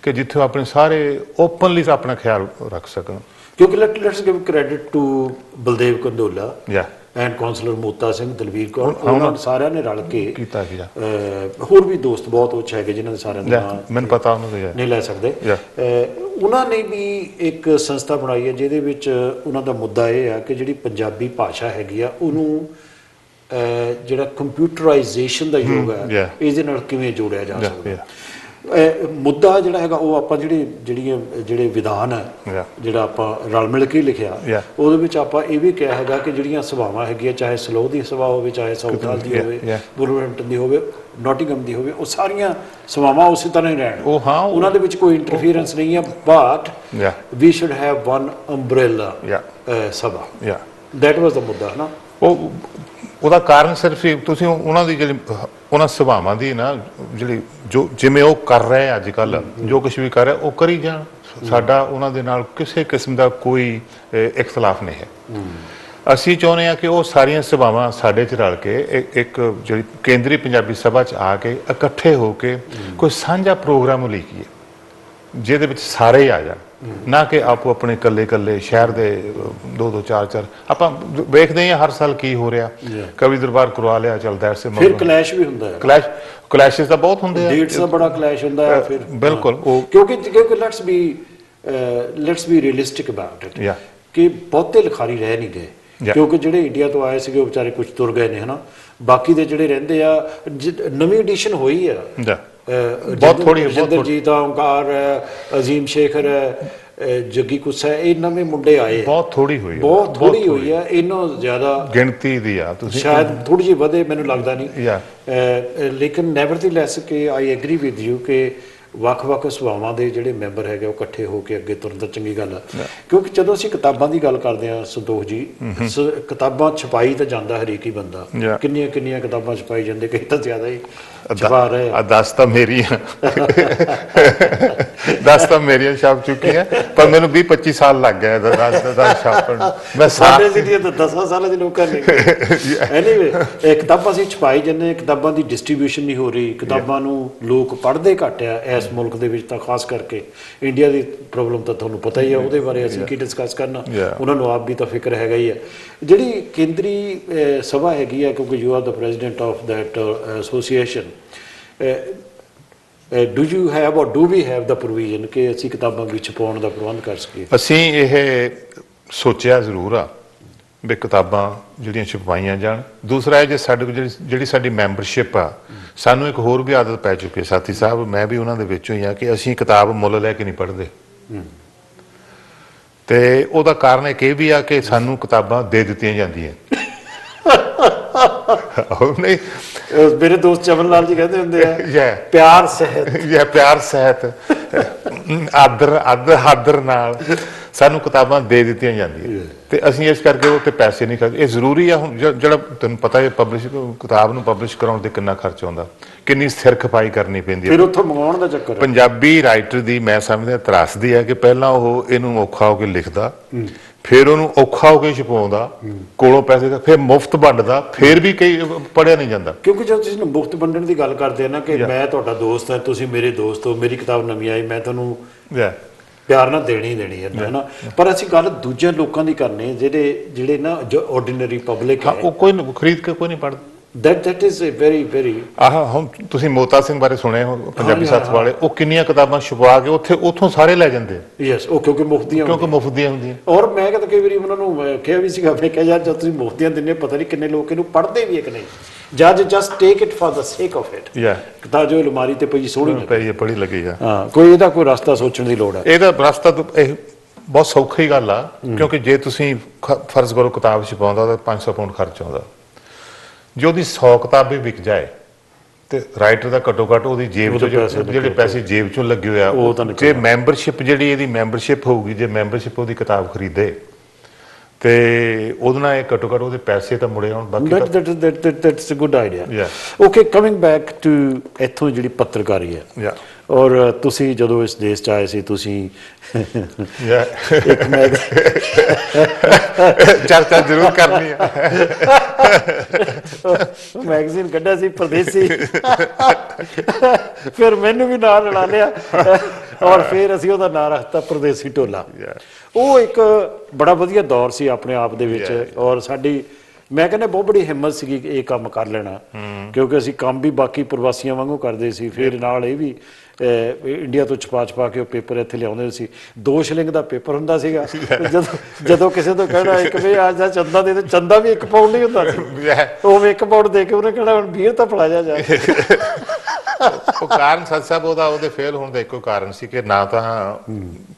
ਕਿ ਜਿੱਥੇ ਆਪਣੇ ਸਾਰੇ ਓਪਨਲੀ ਆਪਣਾ ਖਿਆਲ ਰੱਖ ਸਕਣ। ਕਿਉਂਕਿ let's give credit to Baldev Kandola and councillor Mota Singh, Dalvir Kaur, ਉਹਨਾਂ ਸਾਰਿਆਂ ਨੇ ਰਲ ਕੇ ਕੀਤਾ ਗਿਆ। ਹੋਰ ਵੀ ਦੋਸਤ ਬਹੁਤ ਉੱਚ ਹੈਗੇ ਜਿਨ੍ਹਾਂ ਦੇ ਸਾਰਿਆਂ ਦਾ ਮੈਨੂੰ ਪਤਾ ਉਹਨਾਂ ਦੇ ਨਹੀਂ ਲੈ ਸਕਦੇ। ਉਹਨਾਂ ਨੇ ਵੀ ਇੱਕ ਸੰਸਥਾ ਬਣਾਈ ਹੈ ਜਿਹਦੇ ਵਿੱਚ ਉਹਨਾਂ ਦਾ ਮੁੱਦਾ ਇਹ ਆ ਕਿ ਜਿਹੜੀ ਪੰਜਾਬੀ ਭਾਸ਼ਾ ਹੈਗੀ ਆ ਉਹਨੂੰ ਜਿਹੜਾ ਕੰਪਿਊਟਰਾਈਜੇਸ਼ਨ ਦਾ ਯੁੱਗ ਹੈ, ਇਹਦੇ ਨਾਲ ਕਿਵੇਂ ਜੋੜਿਆ ਜਾ ਸਕਦਾ। ਮੁੱਦਾ ਜਿਹੜਾ ਹੈਗਾ ਉਹ ਆਪਾਂ ਜਿਹੜੇ ਵਿਧਾਨ ਹੈ, ਜਿਹੜਾ ਆਪਾਂ ਰਲ ਮਿਲ ਕੇ ਲਿਖਿਆ, ਉਹਦੇ ਵਿੱਚ ਆਪਾਂ ਇਹ ਵੀ ਕਿਹਾ ਹੈਗਾ ਕਿ ਜਿਹੜੀਆਂ ਸਭਾਵਾਂ ਹੈਗੀਆਂ, ਚਾਹੇ ਸਲੋ ਦੀ ਸਭਾ ਹੋਵੇ, ਚਾਹੇ ਸਾਊਥਹਾਲ ਦੀ ਹੋਵੇ, ਬੁਲਵਰਹੈਂਪਟਨ ਦੀ ਹੋਵੇ, ਨੋਟਿੰਗਮ ਦੀ ਹੋਵੇ, ਉਹ ਸਾਰੀਆਂ ਸਭਾਵਾਂ ਉਸੇ ਤਰ੍ਹਾਂ ਹੀ ਰਹਿਣ। ਉਹਨਾਂ ਦੇ ਵਿੱਚ ਕੋਈ ਇੰਟਰਫੀਅਰੈਂਸ ਨਹੀਂ ਹੈ, but we should have one umbrella sabha. That was the ਮੁੱਦਾ, ਹੈ ਨਾ। ਉਹਦਾ ਕਾਰਨ ਸਿਰਫ ਤੁਸੀਂ ਉਹਨਾਂ ਸਭਾਵਾਂ ਦੀ ਨਾ ਜਿਹੜੀ ਜਿਵੇਂ ਉਹ ਕਰ ਰਹੇ ਅੱਜ ਕੱਲ੍ਹ, ਜੋ ਕੁਛ ਵੀ ਕਰ ਰਿਹਾ ਉਹ ਕਰੀ ਜਾਣ, ਸਾਡਾ ਉਹਨਾਂ ਦੇ ਨਾਲ ਕਿਸੇ ਕਿਸਮ ਦਾ ਕੋਈ ਇਖਤਲਾਫ ਨਹੀਂ ਹੈ। ਅਸੀਂ ਚਾਹੁੰਦੇ ਹਾਂ ਕਿ ਉਹ ਸਾਰੀਆਂ ਸਭਾਵਾਂ ਸਾਡੇ 'ਚ ਰਲ ਕੇ ਇੱਕ ਜਿਹੜੀ ਕੇਂਦਰੀ ਪੰਜਾਬੀ ਸਭਾ 'ਚ ਆ ਕੇ ਇਕੱਠੇ ਹੋ ਕੇ ਕੋਈ ਸਾਂਝਾ ਪ੍ਰੋਗਰਾਮ ਉਲੀਕੀਏ ਜਿਹਦੇ ਵਿੱਚ ਸਾਰੇ ਆ ਜਾਣ, ਨਾ ਕਿ ਆਪੋ ਆਪਣੇ ਇਕੱਲੇ ਸ਼ਹਿਰ ਦੇ 2-2 4-4। ਆਪਾਂ ਵੇਖਦੇ ਹਾਂ ਹਰ ਸਾਲ ਕੀ ਹੋ ਰਿਹਾ, ਕਵੀ ਦਰਬਾਰ ਕਰਵਾ ਲਿਆ, ਚੱਲਦਾ ਐਸੇ ਫਿਰ ਕਲੈਸ਼ ਵੀ ਹੁੰਦਾ ਹੈ, ਕਲੈਸ਼ਿਸ ਤਾਂ ਬਹੁਤ ਹੁੰਦੇ ਆ, ਡੇਟਸ ਦਾ ਬੜਾ ਕਲੈਸ਼ ਹੁੰਦਾ ਹੈ ਫਿਰ। ਬਿਲਕੁਲ, ਕਿਉਂਕਿ let's B realistic about it ਕਿ ਬਹੁਤੇ ਲਿਖਾਰੀ ਰਹਿ ਨਹੀਂ ਗਏ, ਕਿਉਂਕਿ ਜਿਹੜੇ ਇੰਡੀਆ ਤੋਂ ਆਏ ਸੀਗੇ ਉਹ ਵਿਚਾਰੇ ਕੁਝ ਤੁਰ ਗਏ ਨੇ, ਹਨਾ। ਬਾਕੀ ਦੇ ਜਿਹੜੇ ਰਹਿੰਦੇ ਆ, ਨਵੀਂ ਐਡੀਸ਼ਨ ਹੋਈ ਆ ਬਹੁਤ ਥੋੜੀ, ਜਿੰਦਰਜੀਤ ਓਂਕਾਰ ਹੈ, ਅਜ਼ੀਮ ਸ਼ੇਖਰ ਹੈ, ਜੱਗੀ ਕੁੱਸਾ, ਇਹ ਨਵੇਂ ਮੁੰਡੇ ਆਏ, ਬਹੁਤ ਥੋੜੀ ਹੋਈ ਆ। ਇਹਨਾਂ ਜ਼ਿਆਦਾ ਗਿਣਤੀ ਦੀ ਆ, ਤੁਸੀਂ ਸ਼ਾਇਦ ਥੋੜੀ ਜਿਹੀ ਵਧੇ, ਮੈਨੂੰ ਲੱਗਦਾ ਨਹੀਂ। ਲੇਕਿਨ ਨੈਵਰਥਲੈਸ ਕਿ ਆਈ ਐਗਰੀ ਵਿਦ ਯੂ ਕਿ ਵੱਖ-ਵੱਖ ਸਭਾਵਾਂ ਦੇ ਜਿਹੜੇ ਮੈਂਬਰ ਹੈਗੇ ਉਹ ਇਕੱਠੇ ਹੋ ਕੇ ਅੱਗੇ ਤੁਰਨ ਤਾਂ ਚੰਗੀ ਗੱਲ ਆ। ਕਿਉਂਕਿ ਜਦੋਂ ਅਸੀਂ ਕਿਤਾਬਾਂ ਦੀ ਗੱਲ ਕਰਦੇ ਹਾਂ ਸੰਤੋਖ ਜੀ, ਕਿਤਾਬਾਂ ਛਪਾਈ ਤਾਂ ਜਾਂਦਾ ਹਰੇਕ ਹੀ ਬੰਦਾ, ਕਿੰਨੀਆਂ ਕਿਤਾਬਾਂ ਛਪਾਈ ਜਾਂਦੇ, ਕਈ ਤਾਂ ਜ਼ਿਆਦਾ ਹੀ ਛਪਾ ਰਹੇ। 10 ਤਾਂ ਮੇਰੀਆਂ 10 ਤਾਂ ਮੇਰੀਆਂ ਛਪ ਚੁੱਕੀਆਂ, ਪਰ ਮੈਨੂੰ 20-25 ਸਾਲ ਲੱਗ ਗਏ 10 ਛਾਪਣ। ਮੈਂ ਸਾਡੇ ਜਿਹੜੀਆਂ ਤਾਂ 10 ਸਾਲਾਂ ਦੇ ਲੋਕਾਂ ਨੇ। ਐਨੀਵੇ, ਇਹ ਕਿਤਾਬਾਂ ਅਸੀਂ ਛਪਾਈ ਜਾਂਦੇ, ਕਿਤਾਬਾਂ ਦੀ ਡਿਸਟ੍ਰੀਬਿਊਸ਼ਨ ਨਹੀਂ ਹੋ ਰਹੀ, ਕਿਤਾਬਾਂ ਨੂੰ ਲੋਕ ਪੜ੍ਹਦੇ ਘੱਟ ਆ ਇਸ ਮੁਲਕ ਦੇ ਵਿੱਚ, ਤਾਂ ਖਾਸ ਕਰਕੇ ਇੰਡੀਆ ਦੀ ਪ੍ਰੋਬਲਮ ਤਾਂ ਤੁਹਾਨੂੰ ਪਤਾ ਹੀ ਆ, ਉਹਦੇ ਬਾਰੇ ਅਸੀਂ ਕੀ ਡਿਸਕਸ ਕਰਨਾ, ਉਹਨਾਂ ਨੂੰ ਆਪ ਵੀ ਤਾਂ ਫਿਕਰ ਹੈਗਾ ਹੀ ਹੈ। ਜਿਹੜੀ ਕੇਂਦਰੀ ਸਭਾ ਹੈਗੀ ਆ, ਕਿਉਂਕਿ you are the president of that association, do you have or do we have the provision ਕਿ ਅਸੀਂ ਕਿਤਾਬਾਂ ਵੀ ਛਪਾਉਣ ਦਾ ਪ੍ਰਬੰਧ ਕਰ ਸਕੀਏ? ਅਸੀਂ ਇਹ ਸੋਚਿਆ ਜ਼ਰੂਰ ਆ ਵੀ ਕਿਤਾਬਾਂ ਜਿਹੜੀਆਂ ਛਪਵਾਈਆਂ ਜਾਣ। ਦੂਸਰਾ ਇਹ ਜੇ ਸਾਡੇ ਕੋਲ ਜਿਹੜੀ ਸਾਡੀ ਮੈਂਬਰਸ਼ਿਪ ਆ, ਸਾਨੂੰ ਇੱਕ ਹੋਰ ਵੀ ਆਦਤ ਪੈ ਚੁੱਕੀ ਹੈ ਸਾਥੀ ਸਾਹਿਬ, ਮੈਂ ਵੀ ਉਹਨਾਂ ਦੇ ਵਿੱਚੋਂ ਹੀ ਆ, ਕਿ ਅਸੀਂ ਕਿਤਾਬ ਮੁੱਲ ਲੈ ਕੇ ਨਹੀਂ ਪੜ੍ਹਦੇ। ਤੇ ਉਹਦਾ ਕਾਰਨ ਇੱਕ ਇਹ ਵੀ ਆ ਕਿ ਸਾਨੂੰ ਕਿਤਾਬਾਂ ਦੇ ਦਿੱਤੀਆਂ ਜਾਂਦੀਆਂ ਨਹੀਂ ਮੇਰੇ ਦੋਸਤ ਚਮਨ ਲਾਲ ਜੀ ਕਹਿੰਦੇ ਹੁੰਦੇ ਆ Yeah. ਪਿਆਰ ਸਹਿਤ ਜਾਂ ਪਿਆਰ ਸਹਿਤ ਆਦਰ ਨਾਲ ਸਾਨੂੰ ਕਿਤਾਬਾਂ ਦੇ ਦਿੱਤੀਆਂ ਜਾਂਦੀਆਂ ਤੇ ਅਸੀਂ ਇਸ ਕਰਕੇ ਉਹ ਤੇ ਪੈਸੇ ਨਹੀਂ ਖਰਚ। ਇਹ ਜ਼ਰੂਰੀ ਆ ਹੁਣ ਜਿਹੜਾ ਤੈਨੂੰ ਪਤਾ ਹੈ ਕਿਤਾਬ ਨੂੰ ਪਬਲਿਸ਼ ਕਰਾਉਣ ਤੇ ਕਿੰਨਾ ਖਰਚ ਆਉਂਦਾ, ਕਿੰਨੀ ਸਿਰ ਖਪਾਈ ਕਰਨੀ ਪੈਂਦੀ ਹੈ। ਫਿਰ ਉੱਥੋਂ ਮੰਗਾਉਣ ਦਾ ਚੱਕਰ ਹੈ। ਪੰਜਾਬੀ ਰਾਈਟਰ ਦੀ ਮੈਂ ਸਮਝਦਾ ਤਰਾਸਦੀ ਹੈ ਕਿ ਪਹਿਲਾਂ ਉਹ ਇਹਨੂੰ ਔਖਾ ਹੋ ਕੇ ਲਿਖਦਾ, ਫਿਰ ਉਹਨੂੰ ਔਖਾ ਹੋ ਕੇ ਛਪਾਉਂਦਾ, ਕੋਲੋਂ ਪੈਸੇ ਦਾ, ਫਿਰ ਮੁਫਤ ਵੰਡਦਾ, ਫਿਰ ਵੀ ਕਈ ਪੜਿਆ ਨਹੀਂ ਜਾਂਦਾ। ਕਿਉਂਕਿ ਜਦ ਤੁਸੀਂ ਮੁਫਤ ਵੰਡਣ ਦੀ ਗੱਲ ਕਰਦੇ ਆ ਨਾ ਕਿ ਮੈਂ ਤੁਹਾਡਾ ਦੋਸਤ ਹਾਂ, ਤੁਸੀਂ ਮੇਰੇ ਦੋਸਤ ਹੋ, ਮੇਰੀ ਕਿਤਾਬ ਨਵੀਂ ਆਈ, ਮੈਂ ਤੁਹਾਨੂੰ ਪਿਆਰ ਨਾਲ ਦੇਣੀ ਹੈ ਨਾ। ਪਰ ਅਸੀਂ ਗੱਲ ਦੂਜੇ ਲੋਕਾਂ ਦੀ ਕਰਨੀ, ਜਿਹੜੇ ਨਾ ਜੋ ਆਰਡੀਨਰੀ ਪਬਲਿਕ ਹੈ, ਉਹ ਕੋਈ ਖਰੀਦ ਕੇ ਕੋਈ ਨਹੀਂ ਪੜ੍ਹਦਾ। that is a very ਹੁਣ ਤੁਸੀਂ ਮੋਤਾ ਸਿੰਘ ਬਾਰੇ ਸੁਣਿਆ ਹੋ, ਪੰਜਾਬੀ ਸਾਥ ਵਾਲੇ, ਉਹ ਕਿੰਨੀਆਂ ਕਿਤਾਬਾਂ ਛੁਪਾ ਕੇ ਉੱਥੋਂ ਸਾਰੇ ਲੈ ਜਾਂਦੇ ਆ। ਯੈਸ, ਉਹ ਕਿਉਂਕਿ ਮੁਫਤ ਦੀਆਂ ਹੁੰਦੀਆਂ। ਔਰ ਮੈਂ ਕਹਿੰਦਾ ਕਈ ਵਾਰੀ ਉਹਨਾਂ ਨੂੰ ਕਿਹਾ ਵੀ ਸੀਗਾ, ਮੈਂ ਕਿਹਾ ਯਾਰ ਜਦ ਤੁਸੀਂ ਮੁਫਤ ਦੀਆਂ ਦਿੰਦੇ ਪਤਾ ਨਹੀਂ ਕਿੰਨੇ ਲੋਕ ਇਹਨੂੰ ਪੜ੍ਹਦੇ ਵੀ ਹੈ ਕਿ ਨਹੀਂ, just take it for the ਸੇਕ ਆਫ ਇਟ, ਤਾਂ ਜੋ ਅਲਮਾਰੀ ਤੇ ਪਈ ਸੋਹਣੀ ਪੜੀ ਲੱਗੀ ਆ। ਹਾਂ, ਕੋਈ ਇਹਦਾ ਕੋਈ ਰਸਤਾ ਸੋਚਣ ਦੀ ਲੋੜ ਹੈ। ਇਹਦਾ ਰਸਤਾ ਇਹ ਬਹੁਤ ਸੌਖੀ ਗੱਲ ਆ, ਕਿਉਂਕਿ ਜੇ ਤੁਸੀਂ ਫਰਜ਼ ਕਰੋ ਕਿਤਾਬ ਛਪਾਉਂਦਾ ਤਾਂ 500 ਪਾਉਂਡ ਖਰਚ ਆਉਂਦਾ, ਜੇ ਉਹਦੀ 100 ਕਿਤਾਬ ਵੀ ਵਿਕ ਜਾਏ ਤੇ ਰਾਈਟਰ ਦਾ ਘੱਟੋ ਘੱਟ ਉਹਦੀ ਜੇਬ ਚੋਂ ਜਿਹੜੇ ਪੈਸੇ ਜੇਬ ਚੋਂ ਲੱਗੇ ਹੋਇਆ, ਜੇ ਮੈਂਬਰਸ਼ਿਪ ਜਿਹੜੀ ਇਹਦੀ ਮੈਂਬਰਸ਼ਿਪ ਹੋਊਗੀ, ਜੇ ਮੈਂਬਰਸ਼ਿਪ ਉਹਦੀ ਕਿਤਾਬ ਖਰੀਦੇ ਤੇ ਉਹਦੇ ਨਾਲ ਇਹ ਘੱਟੋ ਘੱਟ ਉਹਦੇ ਪੈਸੇ ਤਾਂ ਮੁੜੇ ਆਉਣ। ਬਾਕੀ that's a good idea. Okay, coming back to ਇੱਥੋਂ ਜਿਹੜੀ ਪੱਤਰਕਾਰੀ ਹੈ, ਔਰ ਤੁਸੀਂ ਜਦੋਂ ਇਸ ਦੇਸ਼ 'ਚ ਆਏ ਸੀ, ਤੁਸੀਂ ਇੱਕ ਚਰਚਾ ਜ਼ਰੂਰ ਕਰਨੀ ਆ, ਮੈਗਜ਼ੀਨ ਕੱਢਿਆ ਸੀ ਪਰਦੇਸੀ, ਫਿਰ ਮੈਨੂੰ ਵੀ ਨਾਲ ਰਲਾ ਲਿਆ ਔਰ ਫਿਰ ਅਸੀਂ ਉਹਦਾ ਨਾਂ ਰੱਖਤਾ ਪਰਦੇਸੀ ਟੋਲਾ। ਉਹ ਇੱਕ ਬੜਾ ਵਧੀਆ ਦੌਰ ਸੀ ਆਪਣੇ ਆਪ ਦੇ ਵਿੱਚ, ਔਰ ਸਾਡੀ ਮੈਂ ਕਹਿੰਦਾ ਬਹੁਤ ਬੜੀ ਹਿੰਮਤ ਸੀਗੀ ਇਹ ਕੰਮ ਕਰ ਲੈਣਾ, ਕਿਉਂਕਿ ਅਸੀਂ ਕੰਮ ਵੀ ਬਾਕੀ ਪ੍ਰਵਾਸੀਆਂ ਵਾਂਗੂ ਕਰਦੇ ਸੀ, ਫਿਰ ਨਾਲ ਇਹ ਵੀ ਇੰਡੀਆ ਤੋਂ ਛਪਾ ਕੇ ਉਹ ਪੇਪਰ ਇੱਥੇ ਲਿਆਉਂਦੇ ਸੀ। 2 ਸ਼ਿਲਿੰਗ ਦਾ ਪੇਪਰ ਹੁੰਦਾ ਸੀਗਾ, ਜਦੋਂ ਕਿਸੇ ਤੋਂ ਕਹਿਣਾ ਇੱਕ ਵੀ ਅੱਜ ਦਾ ਚੰਦਾ ਦੇ, ਚੰਦਾ ਵੀ 1 ਪਾਉਂਡ ਨਹੀਂ ਹੁੰਦਾ ਸੀ, ਉਹ 1 ਪਾਉਂਡ ਦੇ ਕੇ ਉਹਨੇ ਕਹਿਣਾ ਹੁਣ ਬੀਅਰ ਤਾਂ ਪਿਲਾ ਜਾ। ਉਹ ਕਾਰਨ ਸੱਚ ਸਾਹਿਬ ਉਹਦੇ ਫੇਲ ਹੋਣ ਦਾ ਇੱਕੋ ਕਾਰਨ ਸੀ ਕਿ ਨਾ ਤਾਂ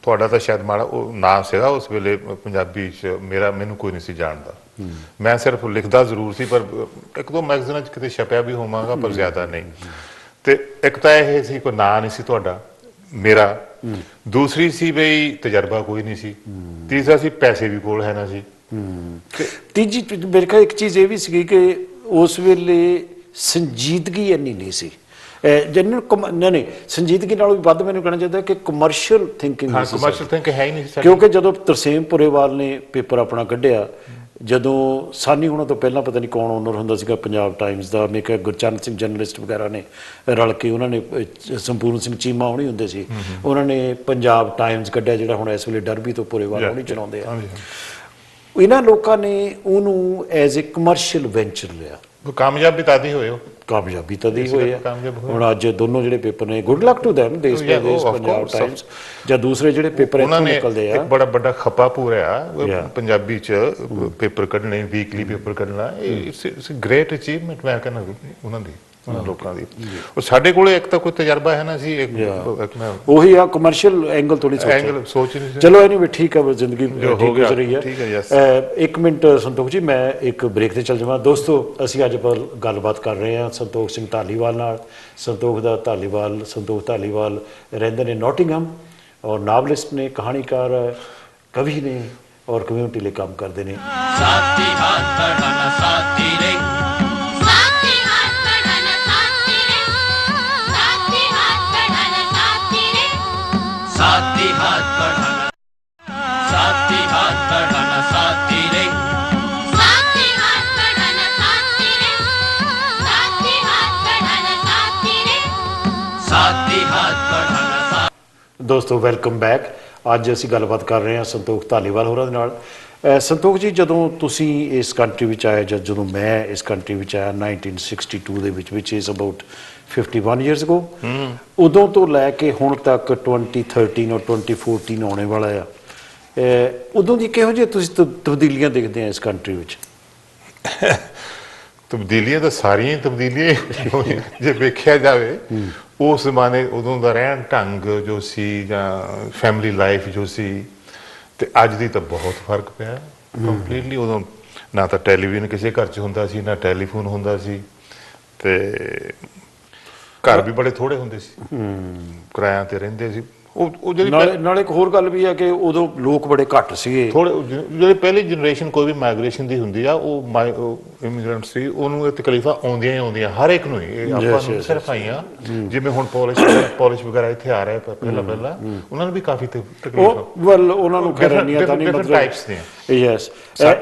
ਤੁਹਾਡਾ ਤਾਂ ਸ਼ਾਇਦ ਮਾੜਾ ਉਹ ਨਾਂ ਸੀਗਾ ਉਸ ਵੇਲੇ ਪੰਜਾਬੀ 'ਚ, ਮੈਨੂੰ ਕੋਈ ਨਹੀਂ ਸੀ ਜਾਣਦਾ, ਮੈਂ ਸਿਰਫ ਲਿਖਦਾ ਜ਼ਰੂਰ ਸੀ, ਪਰ 1-2 ਮੈਗਜ਼ੀਨਾਂ 'ਚ ਕਿਤੇ ਛਪਿਆ ਵੀ ਹੋਵਾਂਗਾ, ਪਰ ਜ਼ਿਆਦਾ ਨਹੀਂ। ਤੇ ਇੱਕ ਤਾਂ ਇਹ ਸੀ ਕੋਈ ਨਾਂ ਨਹੀਂ ਸੀ ਤੁਹਾਡਾ ਮੇਰਾ, ਦੂਸਰੀ ਸੀ ਬਈ ਤਜਰਬਾ ਕੋਈ ਨਹੀਂ ਸੀ, ਤੀਸਰਾ ਸੀ ਪੈਸੇ ਵੀ ਕੋਲ ਹੈ ਨਾ ਸੀ, ਤੀਜੀ ਮੇਰੇ ਖਿਆਲ ਇੱਕ ਚੀਜ਼ ਇਹ ਵੀ ਸੀਗੀ ਕਿ ਉਸ ਵੇਲੇ ਸੰਜੀਦਗੀ ਇੰਨੀ ਨਹੀਂ ਸੀ, ਨਹੀਂ ਸੰਜੀਦਗੀ ਨਾਲੋਂ ਵੀ ਵੱਧ ਮੈਨੂੰ ਕਹਿਣਾ ਚਾਹੀਦਾ ਕਿ ਕਮਰਸ਼ੀਅਲ ਥਿੰਕਿੰਗ ਹੈ ਹੀ ਨਹੀਂ ਸੀ। ਕਿਉਂਕਿ ਜਦੋਂ ਤਰਸੇਮ ਪੁਰੇਵਾਲ ਨੇ ਪੇਪਰ ਆਪਣਾ ਕੱਢਿਆ, ਜਦੋਂ ਸਾਨੀ ਉਹਨਾਂ ਤੋਂ ਪਹਿਲਾਂ ਪਤਾ ਨਹੀਂ ਕੌਣ ਓਨਰ ਹੁੰਦਾ ਸੀਗਾ ਪੰਜਾਬ ਟਾਈਮਸ ਦਾ, ਮੈਂ ਕਿਹਾ ਗੁਰਚਰਨ ਸਿੰਘ ਜਰਨਲਿਸਟ ਵਗੈਰਾ ਨੇ ਰਲ ਕੇ, ਉਹਨਾਂ ਨੇ ਸੰਪੂਰਨ ਸਿੰਘ ਚੀਮਾ ਹੋਣੀ ਹੁੰਦੇ ਸੀ, ਉਹਨਾਂ ਨੇ ਪੰਜਾਬ ਟਾਈਮਸ ਕੱਢਿਆ, ਜਿਹੜਾ ਹੁਣ ਇਸ ਵੇਲੇ ਡਰਬੀ ਤੋਂ ਪੁਰੇਵਾਲ ਹੋਣੀ ਚਲਾਉਂਦੇ ਆ। ਇਹਨਾਂ ਲੋਕਾਂ ਨੇ ਉਹਨੂੰ ਐਜ਼ ਏ ਕਮਰਸ਼ੀਅਲ ਵੈਂਚਰ ਲਿਆ। ਕਾਮਯਾਬੀ ਤਾਂ ਦੀ ਹੋਏ, ਕਾਮਯਾਬੀ ਤਾਂ ਦੀ ਹੋਏ ਆ। ਹੁਣ ਅੱਜ ਦੋਨੋਂ ਜਿਹੜੇ ਪੇਪਰ ਨੇ, ਗੁੱਡ ਲੱਕ ਟੂ ਦੈਮ, ਦੇਸ਼ ਪ੍ਰਦੇਸ਼, ਪੰਜਾਬ ਟਾਈਮਸ ਜਾਂ ਦੂਸਰੇ ਜਿਹੜੇ ਪੇਪਰ ਇੱਥੋਂ ਨਿਕਲਦੇ ਆ, ਬੜਾ ਵੱਡਾ ਖੱਪਾ ਪੂਰਿਆ ਪੰਜਾਬੀ 'ਚ ਪੇਪਰ ਕੱਢਣੇ, ਵੀਕਲੀ ਪੇਪਰ ਕੱਢਣਾ, ਇਟਸ ਗ੍ਰੇਟ ਅਚੀਵਮੈਂਟ ਮੈਂ ਕਹਿੰਦਾ ਉਹਨਾਂ ਲੋਕਾਂ ਦੀ। ਉਹ ਸਾਡੇ ਕੋਲੇ ਇੱਕ ਤਾਂ ਕੋਈ ਤਜਰਬਾ ਹੈ ਨਾ ਸੀ, ਉਹੀ ਆ ਕਮਰਸ਼ੀਅਲ ਐਂਗਲ ਥੋੜੀ ਸੋਚ ਨਹੀਂ। ਚਲੋ ਇਹਨੂੰ ਵੀ ਠੀਕ ਹੈ, ਜ਼ਿੰਦਗੀ ਠੀਕ ਗੁਜ਼ਰ ਰਹੀ ਹੈ। 1 ਮਿੰਟ ਸੰਤੋਖ ਜੀ, ਮੈਂ ਇੱਕ ਬ੍ਰੇਕ ਤੇ ਚੱਲ ਜਾਵਾਂ। ਦੋਸਤੋ, ਅਸੀਂ ਅੱਜ ਪਰ ਗੱਲਬਾਤ ਕਰ ਰਹੇ ਹਾਂ ਸੰਤੋਖ ਸਿੰਘ ਧਾਲੀਵਾਲ ਨਾਲ। ਸੰਤੋਖ ਧਾਲੀਵਾਲ ਰਹਿੰਦੇ ਨੇ ਨੋਟਿੰਗਹਮ, ਔਰ ਨਾਵਲਿਸਟ ਨੇ, ਕਹਾਣੀਕਾਰ, ਕਵੀ ਨੇ, ਔਰ ਕਮਿਊਨਿਟੀ ਲਈ ਕੰਮ ਕਰਦੇ ਨੇ। ਦੋਸਤੋ, ਵੈਲਕਮ ਬੈਕ। ਅੱਜ ਅਸੀਂ ਗੱਲਬਾਤ ਕਰ ਰਹੇ ਹਾਂ ਸੰਤੋਖ ਧਾਲੀਵਾਲ ਹੋਰਾਂ ਦੇ ਨਾਲ। ਸੰਤੋਖ ਜੀ, ਜਦੋਂ ਤੁਸੀਂ ਇਸ ਕੰਟਰੀ ਵਿੱਚ ਆਏ, ਜਾਂ ਜਦੋਂ ਮੈਂ ਇਸ ਕੰਟਰੀ ਵਿੱਚ ਆਇਆ 1962 ਦੇ ਵਿੱਚ, ਵਿਚ ਇਜ਼ ਅਬਾਊਟ 51 years ago, ਉਦੋਂ ਤੋਂ ਲੈ ਕੇ ਹੁਣ ਤੱਕ 2013 ਔਰ 2014 ਆਉਣੇ ਵਾਲਾ ਆ, ਉਦੋਂ ਦੀ ਕਿਹੋ ਜਿਹੀ ਤੁਸੀਂ ਤਬਦੀਲੀਆਂ ਦੇਖਦੇ ਆ ਇਸ ਕੰਟਰੀ ਵਿੱਚ? ਤਬਦੀਲੀਆਂ ਤਾਂ ਸਾਰੀਆਂ ਤਬਦੀਲੀਆਂ ਜੇ ਵੇਖਿਆ ਜਾਵੇ, ਉਸ ਜ਼ਮਾਨੇ ਉਦੋਂ ਦਾ ਰਹਿਣ ਢੰਗ ਜੋ ਸੀ, ਜਾਂ ਫੈਮਿਲੀ ਲਾਈਫ ਜੋ ਸੀ, ਤੇ ਅੱਜ ਦੀ ਤਾਂ ਬਹੁਤ ਫਰਕ ਪਿਆ ਕੰਪਲੀਟਲੀ। ਉਦੋਂ ਨਾ ਤਾਂ ਟੈਲੀਵਿਜ਼ਨ ਕਿਸੇ ਘਰ 'ਚ ਹੁੰਦਾ ਸੀ, ਨਾ ਟੈਲੀਫੋਨ ਹੁੰਦਾ ਸੀ, ਤੇ ਘਰ ਵੀ ਬੜੇ ਥੋੜੇ ਹੁੰਦੇ ਸੀ, ਕਿਰਾਇਆਂ ਤੇ ਰਹਿੰਦੇ ਸੀ। ਉਹ ਜਿਹੜੀ ਨਾਲੇ ਇੱਕ ਹੋਰ ਗੱਲ ਵੀ ਹੈ ਕਿ ਉਦੋਂ ਲੋਕ ਬੜੇ ਘੱਟ ਸੀਗੇ। ਥੋੜੇ ਜਿਹੜੀ ਪਹਿਲੀ ਜਨਰੇਸ਼ਨ ਕੋਈ ਵੀ ਮਾਈਗ੍ਰੇਸ਼ਨ ਦੀ ਹੁੰਦੀ ਆ, ਉਹ ਇਮੀਗ੍ਰੈਂਟ ਸੀ, ਉਹਨੂੰ ਇਹ ਤਕਲੀਫਾਂ ਆਉਂਦੀਆਂ ਹੀ ਆਉਂਦੀਆਂ ਹਰ ਇੱਕ ਨੂੰ ਹੀ। ਇਹ ਆਪਾਂ ਨੂੰ ਸਿਰਫ ਆਈਆਂ, ਜਿਵੇਂ ਹੁਣ ਪੋਲਿਸ਼ ਵਗੈਰਾ ਇੱਥੇ ਆ ਰਿਹਾ ਪਹਿਲਾਂ ਉਹਨਾਂ ਨੂੰ ਵੀ ਕਾਫੀ ਤਕਲੀਫ ਉਹਨਾਂ ਨੂੰ ਖੈਰ ਇੰਨੀਆਂ ਤਾਂ ਨਹੀਂ, ਟਾਈਪਸ ਨੇ। Yes,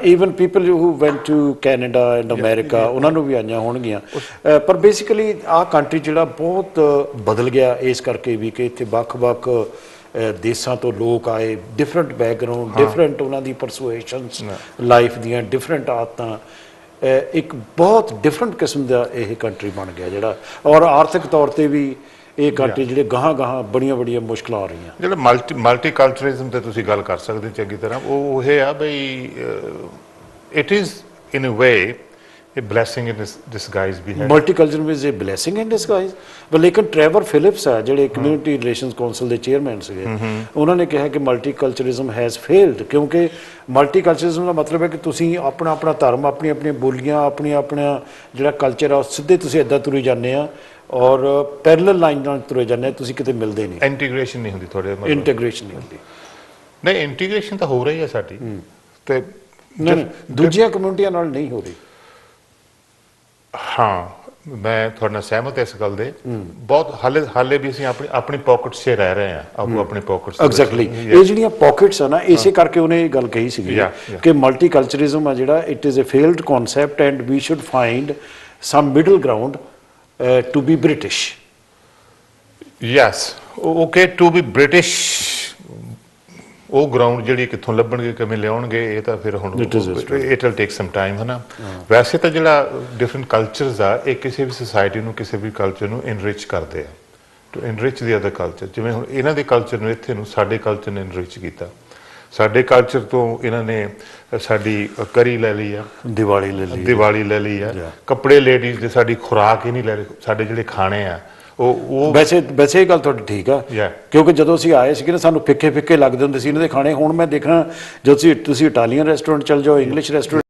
even people who went to Canada and America, ਉਹਨਾਂ ਨੂੰ ਵੀ ਆਈਆਂ ਹੋਣਗੀਆਂ। ਪਰ ਬੇਸਿਕਲੀ ਆਹ ਕੰਟਰੀ ਜਿਹੜਾ ਬਹੁਤ ਬਦਲ ਗਿਆ ਇਸ ਕਰਕੇ ਵੀ ਕਿ ਇੱਥੇ ਵੱਖ-ਵੱਖ ਦੇਸ਼ਾਂ ਤੋਂ ਲੋਕ ਆਏ, ਡਿਫਰੈਂਟ ਬੈਕਗਰਾਉਂਡ, ਡਿਫਰੈਂਟ ਉਹਨਾਂ ਦੀ ਪਰਸੂਏਸ਼ਨਸ ਲਾਈਫ ਦੀਆਂ, ਡਿਫਰੈਂਟ ਆਦਤਾਂ, ਇੱਕ ਬਹੁਤ ਡਿਫਰੈਂਟ ਕਿਸਮ ਦਾ ਇਹ ਕੰਟਰੀ ਬਣ ਗਿਆ ਜਿਹੜਾ। ਔਰ ਆਰਥਿਕ ਤੌਰ ਤੇ ਵੀ ਇਹ ਕੰਟਰੀ ਜਿਹੜੇ ਗਾਹਾਂ ਬੜੀਆਂ ਮੁਸ਼ਕਲਾਂ ਆ ਰਹੀਆਂ। ਜਿਹੜਾ ਮਲਟੀ ਕਲਚਰਲਿਜ਼ਮ ਤੇ ਤੁਸੀਂ ਗੱਲ ਕਰ ਸਕਦੇ ਚੰਗੀ ਤਰ੍ਹਾਂ, ਉਹ ਇਹ ਆ ਬਈ it is in a way a blessing in disguise ਵੀ ਹੈ। Multicultural is a blessing in disguise. ਪਰ ਲੇਕਿਨ ਟ੍ਰੈਵਰ ਫਿਲਿਪਸ ਆ ਜਿਹੜੇ ਕਮਿਊਨਿਟੀ ਰਿਲੇਸ਼ਨਸ ਕਾਉਂਸਲ ਦੇ ਚੇਅਰਮੈਨ ਸੀਗੇ, ਉਹਨਾਂ ਨੇ ਕਿਹਾ ਕਿ ਮਲਟੀਕਲਚਰਲਿਜ਼ਮ ਹੈਜ਼ ਫੇਲਡ, ਕਿਉਂਕਿ ਮਲਟੀਕਲਚਰਲਿਜ਼ਮ ਦਾ ਮਤਲਬ ਹੈ ਕਿ ਤੁਸੀਂ ਆਪਣਾ ਧਰਮ, ਆਪਣੀਆਂ ਬੋਲੀਆਂ, ਆਪਣਾ ਜਿਹੜਾ ਕਲਚਰ ਆ ਸਿੱਧੇ ਤੁਸੀਂ ਇੱਦਾਂ ਤੁਰੀ ਜਾਂਦੇ ਆ ਔਰ ਪੈਰਲਲ ਲਾਈਨ ਨਾਲ ਤੁਰੇ ਜਾਂਦੇ ਆ, ਤੁਸੀਂ ਕਿਤੇ ਮਿਲਦੇ ਨਹੀਂ। ਇੰਟੀਗ੍ਰੇਸ਼ਨ ਨਹੀਂ ਹੁੰਦੀ ਤੁਹਾਡੇ, ਇੰਟੀਗ੍ਰੇਸ਼ਨ ਨਹੀਂ ਹੁੰਦੀ। ਨਹੀਂ, ਇੰਟੀਗ੍ਰੇਸ਼ਨ ਤਾਂ ਹੋ ਰਹੀ ਹੈ ਸਾਡੀ, ਤੇ ਦੂਜੀਆਂ ਕਮਿਊਨਿਟੀਆਂ ਨਾਲ ਨਹੀਂ ਹੋ ਰਹੀ। ਹਾਂ, ਮੈਂ ਤੁਹਾਡੇ ਨਾਲ ਸਹਿਮਤ ਇਸ ਗੱਲ ਦੇ। ਬਹੁਤ ਹਾਲੇ ਵੀ ਅਸੀਂ ਆਪਣੀ ਪਾਕਟਸ 'ਚ ਰਹਿ ਰਹੇ ਹਾਂ, ਆਪਣੀ ਪਾਕਟਸ। ਐਗਜ਼ੈਕਟਲੀ, ਇਹ ਜਿਹੜੀਆਂ ਪਾਕਟਸ ਆ ਨਾ, ਇਸੇ ਕਰਕੇ ਉਹਨੇ ਇਹ ਗੱਲ ਕਹੀ ਸੀਗੀ ਕਿ ਮਲਟੀਕਲਚਰਿਜ਼ਮ ਆ ਜਿਹੜਾ, it is a failed concept and we should find some middle ground to be British. Yes, okay, to be British. ਉਹ ਗਰਾਊਂਡ ਜਿਹੜੀ ਕਿੱਥੋਂ ਲੱਭਣਗੇ, ਕਿਵੇਂ ਲਿਆਉਣਗੇ, ਇਹ ਤਾਂ ਫਿਰ ਹੁਣ it will take some time, ਹੈ ਨਾ। ਵੈਸੇ ਤਾਂ ਜਿਹੜਾ ਡਿਫਰੈਂਟ ਕਲਚਰਸ ਆ, ਇਹ ਕਿਸੇ ਵੀ ਸੁਸਾਇਟੀ ਨੂੰ, ਕਿਸੇ ਵੀ ਕਲਚਰ ਨੂੰ ਇਨਰਿਚ ਕਰਦੇ ਆ, ਟੂ ਇਨਰਿਚ ਦੀ ਅਦਰ ਕਲਚਰ। ਜਿਵੇਂ ਹੁਣ ਇਹਨਾਂ ਦੇ ਕਲਚਰ ਨੂੰ, ਇੱਥੇ ਨੂੰ ਸਾਡੇ ਕਲਚਰ ਨੇ ਇਨਰਿਚ ਕੀਤਾ। ਸਾਡੇ ਕਲਚਰ ਤੋਂ ਇਹਨਾਂ ਨੇ ਸਾਡੀ ਕਰੀ ਲੈ ਲਈ ਆ, ਦੀਵਾਲੀ ਲੈ ਲਈ ਆ, ਕੱਪੜੇ ਲੇਡੀਜ਼ ਦੇ, ਸਾਡੀ ਖੁਰਾਕ ਹੀ ਨਹੀਂ ਲੈ ਲਈ, ਸਾਡੇ ਜਿਹੜੇ ਖਾਣੇ ਆ ਉਹ ਵੈਸੇ ਇਹ ਗੱਲ ਤੁਹਾਡੀ ਠੀਕ ਆ, ਕਿਉਂਕਿ ਜਦੋਂ ਅਸੀਂ ਆਏ ਸੀਗੇ ਨਾ, ਸਾਨੂੰ ਫਿੱਕੇ ਲੱਗਦੇ ਹੁੰਦੇ ਸੀ ਇਹਨਾਂ ਦੇ ਖਾਣੇ। ਹੁਣ ਮੈਂ ਦੇਖਣਾ, ਜਦੋਂ ਤੁਸੀਂ ਇਟਾਲੀਅਨ ਰੈਸਟੋਰੈਂਟ ਚਲ ਜਾਓ, ਇੰਗਲਿਸ਼ ਰੈਸਟੋਰੈਂਟ